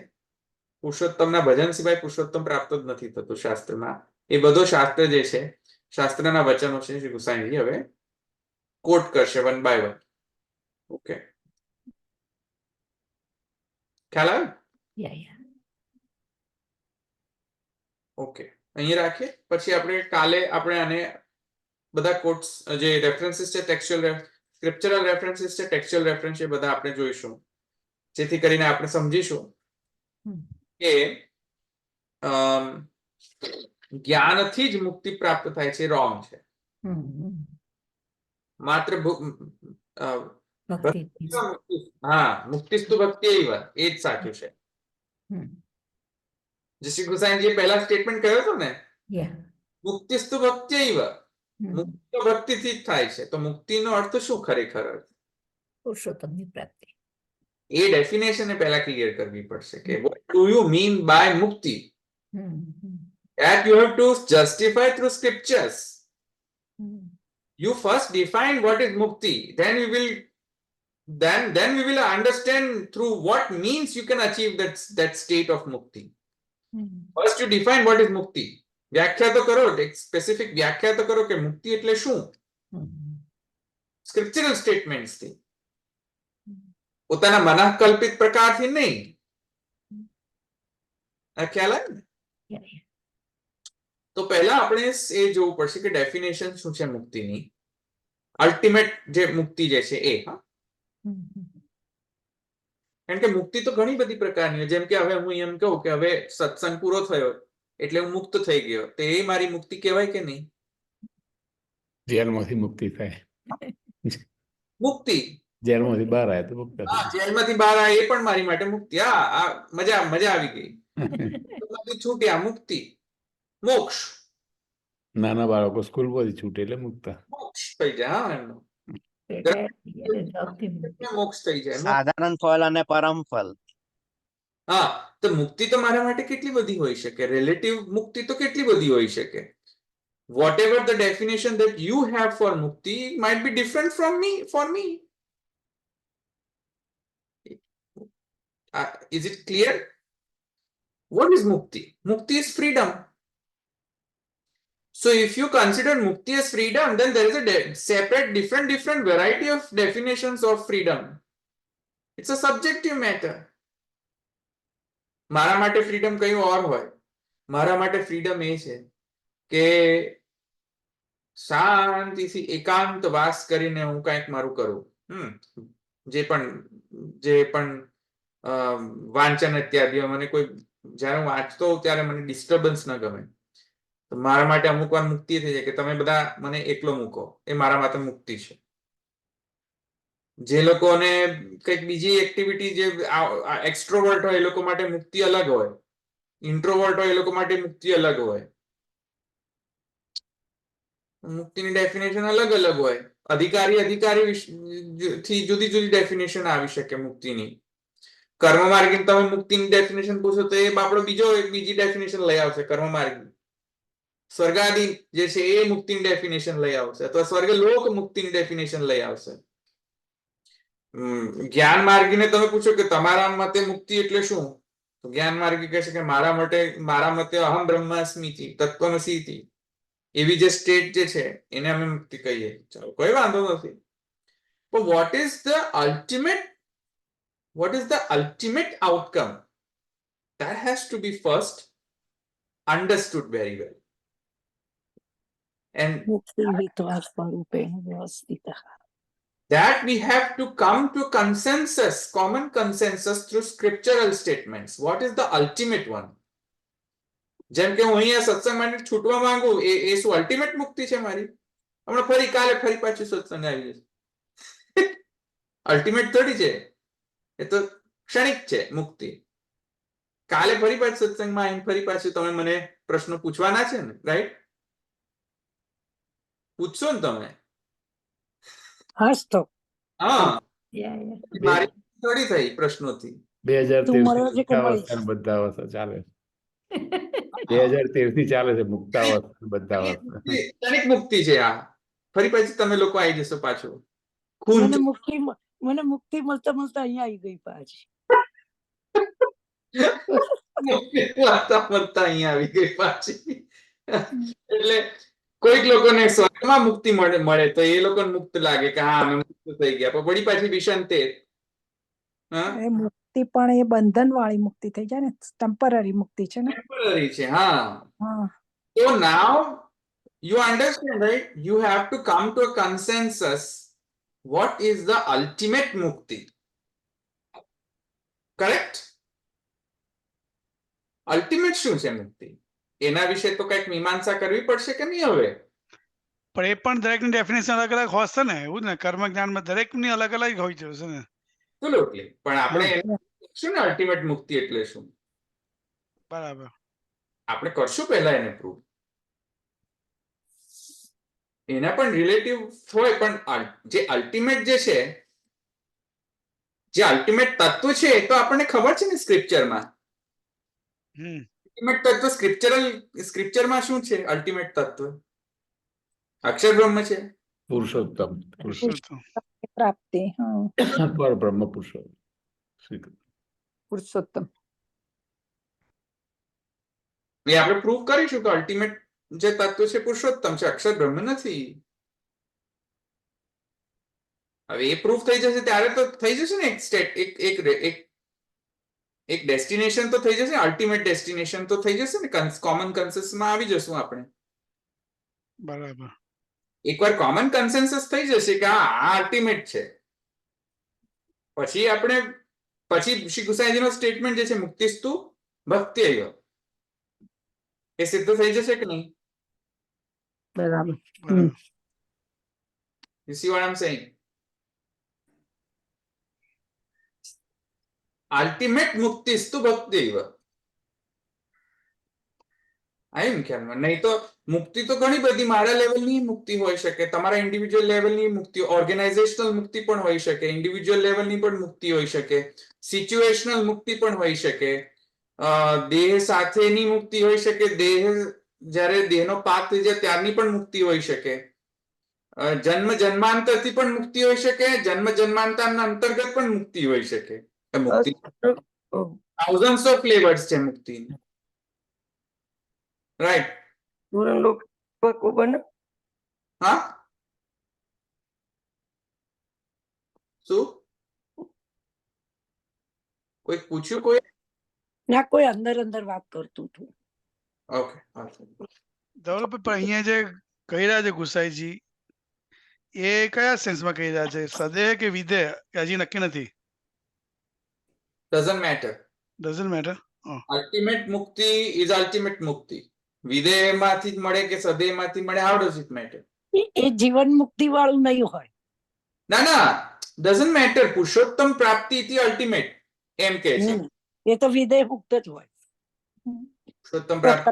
પુરુષોત્તમના ભજન સિવાય પુરુષોત્તમ પ્રાપ્ત જ નથી થતું શાસ્ત્રમાં. એ બધો શાસ્ત્ર જે છે, શાસ્ત્રના વચનો છે, શ્રી ગુસાઈજી હવે કોટ કરશે વન બાય વન. ઓકે, ખ્યાલ આવે? ઓકે, અહીં રાખીએ. પછી આપણે કાલે આપણે આને બધા કોટ્સ જે રેફરન્સીસ છે, ટેક્સ્ચ્યુઅલ સ્ક્રિપ્ચરલ રેફરન્સીસ છે, ટેક્સ્ચ્યુઅલ રેફરન્સ છે, બધા આપણે જોઈશું, જેથી કરીને આપણે સમજીશું કે જ્ઞાનથી જ મુક્તિ પ્રાપ્ત થાય છે રોંગ છે. માત્ર મુક્તિસ્તુ ભક્તિ એ જ સાચું છે. જે શ્રી ગુસાઈજીએ પહેલા સ્ટેટમેન્ટ કહ્યો હતો ને, મુક્તિસ્તુ ભક્તિ મુક્તિ ભક્તિથી જ થાય છે. તો મુક્તિનો અર્થ શું ખરેખર? પુરુષોત્તમની પ્રાપ્તિ. એ ડેફિનેશન પહેલા ક્લિયર કરવી પડશે કે what do you mean by mukti? That you have to justify through scriptures. You first define what is mukti, then we will understand through what means you can achieve that state of mukti. First you define what is mukti. વ્યાખ્યા તો કરો, એક specific વ્યાખ્યા તો કરો કે મુક્તિ એટલે શું. સ્ક્રિપ્ચરલ સ્ટેટમેન્ટ્સ થી, પોતાના મનઃકલ્પિત પ્રકારથી નહીં. આ ખ્યાલ આવે ને? તો પહેલા આપણે એ જોવું પડશે કે ડેફિનેશન શું છે મુક્તિની, અલ્ટિમેટ જે મુક્તિ જે છે એ. કારણ કે મુક્તિ તો ઘણી બધી પ્રકારની, જેમ કે હવે હું એમ કહું કે હવે સત્સંગ પૂરો થયો એટલે હું મુક્ત થઈ ગયો, તો એ મારી મુક્તિ કહેવાય કે નહીં? જેલમાંથી મુક્તિ થાય. મુક્તિ જેલમાંથી બહાર આવે તો મુક્ત. જેલમાંથી બહાર આવે એ પણ મારી માટે મુક્તિ. આ મજા આવી ગઈ. છૂટ્યા, મુક્તિ. મોક્ષ, નાના બાળકો સ્કૂલ માંથી છૂટે એટલે મુક્ત. મોક્ષ થઈ જાય. મોક્ષ થઈ જાય, સાધારણ ફળ અને પરમ ફળ. હા, તો મુક્તિ તો મારા માટે કેટલી બધી હોઈ શકે, રિલેટિવ મુક્તિ તો કેટલી બધી હોઈ શકે. Whatever the definition that you have for mukti might be different from me, for me. Is it clear? What is mukti? Mukti is freedom. So if you consider mukti as freedom, then there is a separate different variety of definitions of freedom. It's a subjective matter. મારા માટે freedom કયું ઓર હોય. મારા માટે freedom એ છે કે શાંતિથી એકાંત વાસ કરીને હું કંઈક મારું કરું. જે પણ વાંચન ઇત્યાદિ મને કોઈ, જ્યારે હું વાંચતો હોઉં ત્યારે મને ડિસ્ટર્બન્સ ન ગમે. તો મારા માટે અમુક વાર મુક્તિ થઈ જાય કે તમે બધા મને એકલો મૂકો, એ મારા માટે મુક્તિ છે. જે લોકોને કંઈક બીજી એક્ટિવિટી, જે એક્સ્ટ્રોવર્ટ હોય એ લોકો માટે મુક્તિ અલગ હોય, ઇન્ટ્રોવર્ટ હોય એ લોકો માટે મુક્તિ અલગ હોય. મુક્તિની ડેફિનેશન અલગ હોય. અધિકારી થી જુદી જુદી ડેફિનેશન આવી શકે મુક્તિની. કર્મ માર્ગી તમે મુક્તિની ડેફિનેશન પૂછો તો એ બાપડો બીજી ડેફિનેશન લઈ આવશે કર્મ માર્ગી. સ્વર્ગાદી જે છે એ મુક્તિની ડેફિનેશન લઈ આવશે, અથવા સ્વર્ગલોક મુક્તિની ડેફિનેશન લઈ આવશે. જ્ઞાન માર્ગીને તમે પૂછો કે તમારા મતે મુક્તિ એટલે શું, તો જ્ઞાન માર્ગી કહેશે કે મારા મતે અહમ બ્રહ્માસ્મિ તત્વમસી, એવી જે સ્ટેટ જે છે એને અમે મુક્તિ કહીએ. ચાલો, કોઈ વાંધો નથી. પણ what is the ultimate outcome? That has to be first understood very well. And that we have to come to common consensus through scriptural statements. What is the ultimate one? જેમ કે હું અહીંયા સત્સંગ માટે છૂટવા માંગુ, એ શું અલ્ટિમેટ મુક્તિ છે મારી? હમણાં કાલે ફરી પાછું સત્સંગ આવી જશે. અલ્ટિમેટ થોડી છે, એ તો ક્ષણિક છે મુક્તિ. કાલે ફરી પાછું સત્સંગમાં આવીને ફરી પાછું તમે મને પ્રશ્નો પૂછવાના છે ને, રાઈટ? પૂછશો ને તમે? મારી થોડી થઈ પ્રશ્નોથી. 2013 બધા ચાલે. 2013 થી ચાલે છે મુક્તાવસ્થા બદ્ધાવસ્થા. ક્ષણિક મુક્તિ છે આ. ફરી પછી તમે લોકો આવી જશો પાછું. ખૂન મને મુક્તિ મળતા મળતા અહીંયા આવી ગઈ પાછી. મળતા અહીંયા આવી ગઈ પાછી. એટલે કોઈક લોકોને સ્વર્ગમાં મુક્તિ મળે તો એ લોકોને મુક્ત લાગે કે હા અમે મુક્ત થઈ ગયા, પણ વળી પાછી વિષંતે. મુક્તિ પણ એ બંધન વાળી મુક્તિ થઈ જાય ને, ટેમ્પરરી મુક્તિ છે ને. ટેમ્પરરી છે. હા. So now you understand, right? You have to come to a consensus. What is the ultimate mukti? Correct? Ultimate શું છે મુક્તિ? એના વિશે તો કઈક મીમાંસા કરવી પડશે કે નહીં હવે? પણ એ પણ દરેકની ડેફિનેશન અલગ અલગ હોય છે ને, એવું ને, કર્મ જ્ઞાનમાં દરેકની અલગ અલગ હોય છે ને. Absolutely. પણ આપણે શું ને અલ્ટિમેટ મુક્તિ એટલે શું? બરાબર. આપણે કરશું પહેલા એને પ્રૂવ. એના પણ રિલેટિવ હોય, પણ જે અલ્ટિમેટ જે છે, જે અલ્ટિમેટ તત્વ છે એ તો આપણને ખબર છે ને સ્ક્રિપ્ચરમાં. અલ્ટિમેટ તત્વ સ્ક્રિપ્ચરમાં શું છે? અલ્ટિમેટ તત્વ અક્ષર બ્રહ્મ છે, પુરુષોત્તમ પ્રાપ્તિ, પરબ્રહ્મ પુરુષોત્તમ. એ આપણે પ્રૂવ કરીશું કે અલ્ટિમેટ જે તત્વ છે પુરુષોત્તમ છે, અક્ષર બ્રહ્મ નથી. હવે એ પ્રૂફ થઈ જશે ત્યારે તો થઈ જશે ને એક ડેસ્ટિનેશન તો થઈ જશે, અલ્ટિમેટ ડેસ્ટિનેશન તો થઈ જશે ને, કોમન કન્સેન્સસમાં આવી જશું આપણે. બરાબર. એકવાર કોમન કન્સેન્સસ થઈ જશે કે આ અલ્ટિમેટ છે, પછી આપણે શ્રી ગુસાઈજીનો સ્ટેટમેન્ટ જે છે મુક્તિસ્તુ ભક્ત્યૈવ, એ સિદ્ધ થઈ જશે કે નહીં? બરાબર. You see what I'm saying? Ultimate muktistu bhaktiyaiva. આયું ખ્યાલમાં? નહીં તો મુક્તિ તો ઘણી બધી મારા લેવલની મુક્તિ હોઈ શકે, તમારા ઇન્ડિવિજ્યુઅલ લેવલની મુક્તિ, ઓર્ગેનાઇઝેશનલ મુક્તિ પણ હોઈ શકે, ઇન્ડિવિજ્યુઅલ લેવલની પણ મુક્તિ હોઈ શકે, સિચ્યુએશનલ મુક્તિ પણ હોઈ શકે, દેહ સાથેની મુક્તિ હોઈ શકે, જ્યારે દેહનો પાક થઈ જાય ત્યારની પણ મુક્તિ હોઈ શકે, જન્મ જન્માંતરથી પણ મુક્તિ હોઈ શકે, જન્મ જન્માંતરના અંતર્ગત પણ મુક્તિ હોઈ શકે. મુક્તિ થાઉઝન્ડ્સ ઓફ ફ્લેવર્સ છે મુક્તિ. રાઈટ? હા, શું કોઈ પૂછ્યું? કોઈ ના, કોઈ અંદર અંદર વાત કરતું હતું. ઓકે. ધવલભાઈ, અહીંયા જે કહી રહ્યા છે ગુસાઈજી, એ કયા સેન્સમાં કહી રહ્યા છે? સદેહ કે વિધેય? હજી નક્કી નથી. Doesn't matter. Doesn't matter. Ultimate mukti is ultimate mukti. વિધેયમાંથી જ મળે કે સદેહમાંથી મળે, how does it matter? એ જીવન મુક્તિ વાળું નહીં હોય. ના, doesn't matter. પુરુષોત્તમ પ્રાપ્તિ થી અલ્ટિમેટ એમ કે છે. એ તો વિધેય મુક્ત જ હોય. પુરુષોત્તમ પ્રાપ્તિ,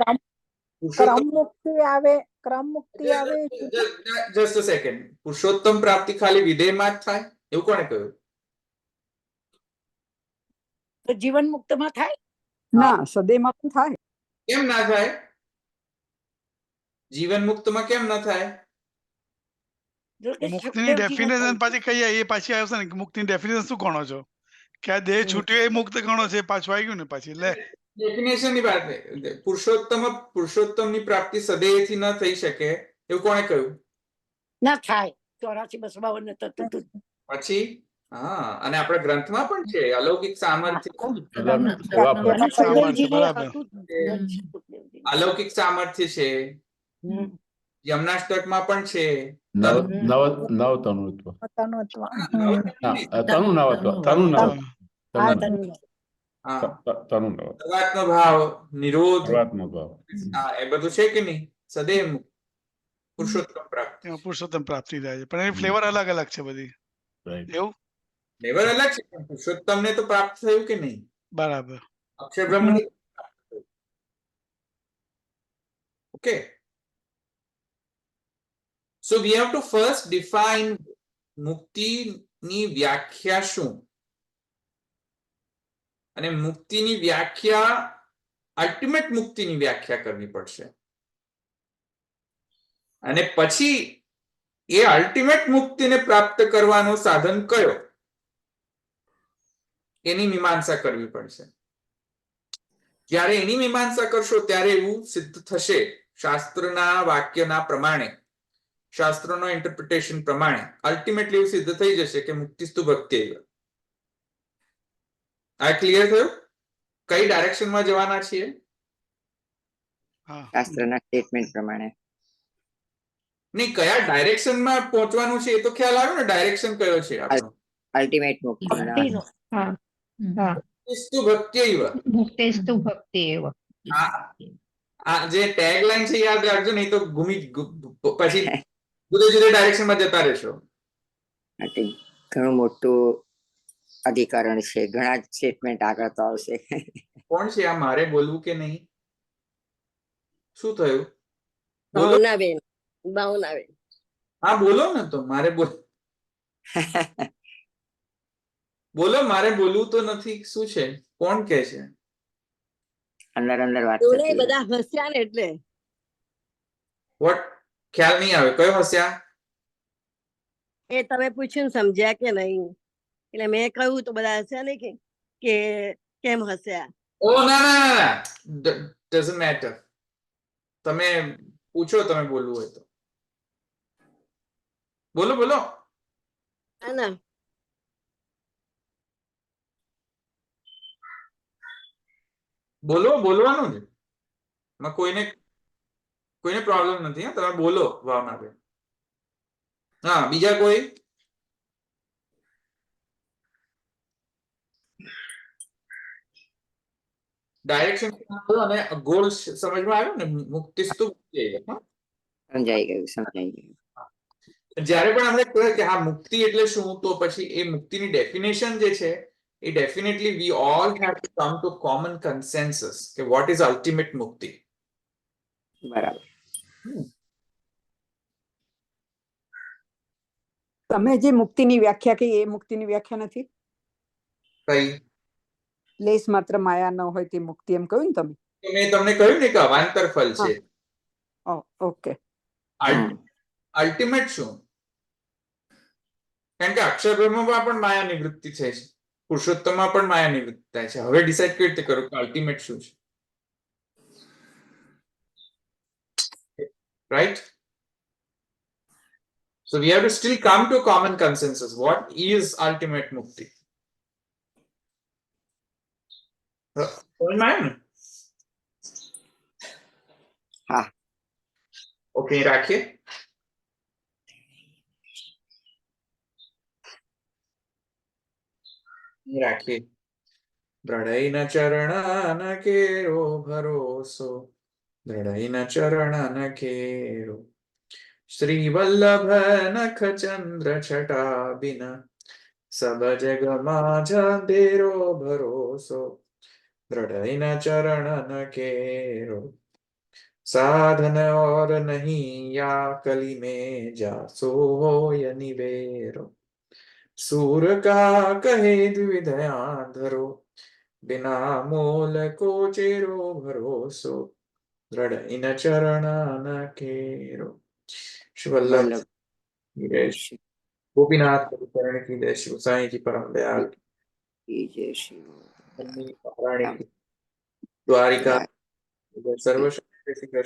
ક્રમ મુક્તિ આવે. Just a second. પુરુષોત્તમ પ્રાપ્તિ ખાલી વિધેયમાં જ થાય એવું કોણે કહ્યું? તો જીવન મુક્તમાં થાય? ના, સદેહમાં પણ થાય. કેમ ના થાય? જીવન મુક્તમાં કેમ ના થાય? મુક્તિની ડેફિનેશન પાછી કઈ એ પાછી આવશે ને, મુક્તિની ડેફિનેશન શું ગણો છો? કે આ દેહ છૂટ્યો એ મુક્ત ગણો છે, પાછું આવી ગયું ને પાછી. એટલે ડેફિનેશન ની વાત નહીં. પુરુષોત્તમની પ્રાપ્તિ સદેહથી ન થઈ શકે એવું કોણે કહ્યું? ના થાય. 84-52 તત્વ પછી અને આપણા ગ્રંથમાં પણ છે અલૌકિક સામર્થ્ય. અલૌકિક સામર્થ્ય છે, યમનાષ્ટકમાં પણ છે. સર્વાત્મ ભાવ, નિરોધ, એ બધું છે કે નહીં? સદેહ પુરુષોત્તમ પ્રાપ્તિ. પુરુષોત્તમ પ્રાપ્તિ થાય છે, પણ એની ફ્લેવર અલગ અલગ છે બધી. એવું ફ્લેવર અલગ છે, પણ પુરુષોત્તમ ને તો પ્રાપ્ત થયું કે નહીં? બરાબર. અક્ષર બ્રહ્મ. Okay. So we have to first define મુક્તિની વ્યાખ્યા શું, અને મુક્તિની વ્યાખ્યા અલ્ટિમેટ મુક્તિની વ્યાખ્યા કરવી પડશે અને પછી એ અલ્ટિમેટ મુક્તિને પ્રાપ્ત કરવાનો સાધન કયો એની મીમાંસા કરવી પડશે. જ્યારે એની મીમાંસા કરશો ત્યારે એવું સિદ્ધ થશે શાસ્ત્રના વાક્યના પ્રમાણે, શાસ્ત્રનો ઇન્ટરપ્રિટેશન પ્રમાણે અલ્ટિમેટલી એવું સિદ્ધ થઈ જશે કે મુક્તિસ્તુ ભક્તિ. આ ક્લિયર થયું કઈ ડાયરેક્શનમાં જવાના છીએ? શાસ્ત્રના સ્ટેટમેન્ટ પ્રમાણે નહીં, કયા ડાયરેક્શનમાં પહોંચવાનું છે એ તો ખ્યાલ આવ્યો ને. ડાયરેક્શન કયો છે આપણો? અલ્ટિમેટ મુક્તિ. મુક્તિસ્તુ ભક્ત્યૈવ. મુક્તેસ્તુ ભક્તિ એવ. આ જે ટેગ લાઈન છે યાદ રાખજો, નહીં તો પછી જુદા જુદા ડાયરેક્શનમાં જતા રહેશો. ઘણું મોટું અધિકરણ છે, ઘણા સ્ટેટમેન્ટ આગળ તો આવશે. કોણ છે આ? મારે બોલવું કે નહીં? શું થયું? ભાવનાબેન. ભાવનાબેન. હા બોલો ને. તો મારે બોલો, મારે બોલવું તો નથી. શું છે? કોણ કે છે? અંદર અંદર વાત એવું નહીં, બધા હસ્યા ને એટલે. વોટ? ખ્યાલ નહીં આવે. કયો હસ્યા? એ તમે પૂછ્યું ને સમજ્યા કે નહીં, એટલે મેં કહ્યું તો બધા હસ્યા ને કે કેમ હસ્યા. ઓ ના ના ના, ડઝન્ટ મેટર. તમે પૂછો, તમે બોલવું હોય તો બોલો બોલો. હા ના, બોલો, બોલવાનું જ. કોઈને પ્રોબ્લેમ નથી. તમે બોલો ભાવનાબેન. હા, બીજા કોઈ? ડાયરેક્શન અને ગોળ સમજમાં આવ્યો ને? મુક્તિસ્તુ સમજાઈ ગયું, સમજાઈ ગયું. જ્યારે પણ આપણે કહે કે હા મુક્તિ એટલે શું, તો પછી એ મુક્તિની ડેફિનેશન જે છે એ definitely we all have to come to common consensus કે વોટ ઇઝ અલ્ટિમેટ મુક્તિ. બરાબર. તમે જે મુક્તિની વ્યાખ્યા કહી એ મુક્તિની વ્યાખ્યા નથી. કઈ? લેશ માત્ર માયા ન હોય તે મુક્તિ એમ કહ્યું ને તમે. મેં તમને કહ્યું ને કે અવાંતર ફલ છે. ઓકે. અલ્ટિમેટ શું? કારણ કે અક્ષર બ્રહ્મમાં પણ માયા નિવૃત્તિ થાય છે, પુરુષોત્તમમાં પણ માયા નિવૃત્તિ થાય છે. હવે ડિસાઈડ કેવી રીતે કરો કે અલ્ટિમેટ શું છે? Right? So we have to still come to a common consensus. What is ultimate mukti? હા. ઓકે, રાખીએ. રાખીએ. દ્રઢૈના ચરણાન કેરો ભરોસો, દ્રઢૈના ચરણાન કેરો, શ્રી વલ્લભ નખ ચંદ્ર છટા બિના, સબ જગ माझा तेरो भरोसो, દ્રઢૈના ચરણાન કેરો, साधन और नहीं या कली में जासो होय निवेरो, सूर का कहे द्विधया धरो, बिना मोल को चेरो भरोसो, દ્રઢ ચરણાન કેરો. વલ્લભ ગોપીનાથ ચરણ કી જય, શિવ સાંઈ કી પરમ દયાલ જય શિવ. દ્વારિકા સર્વ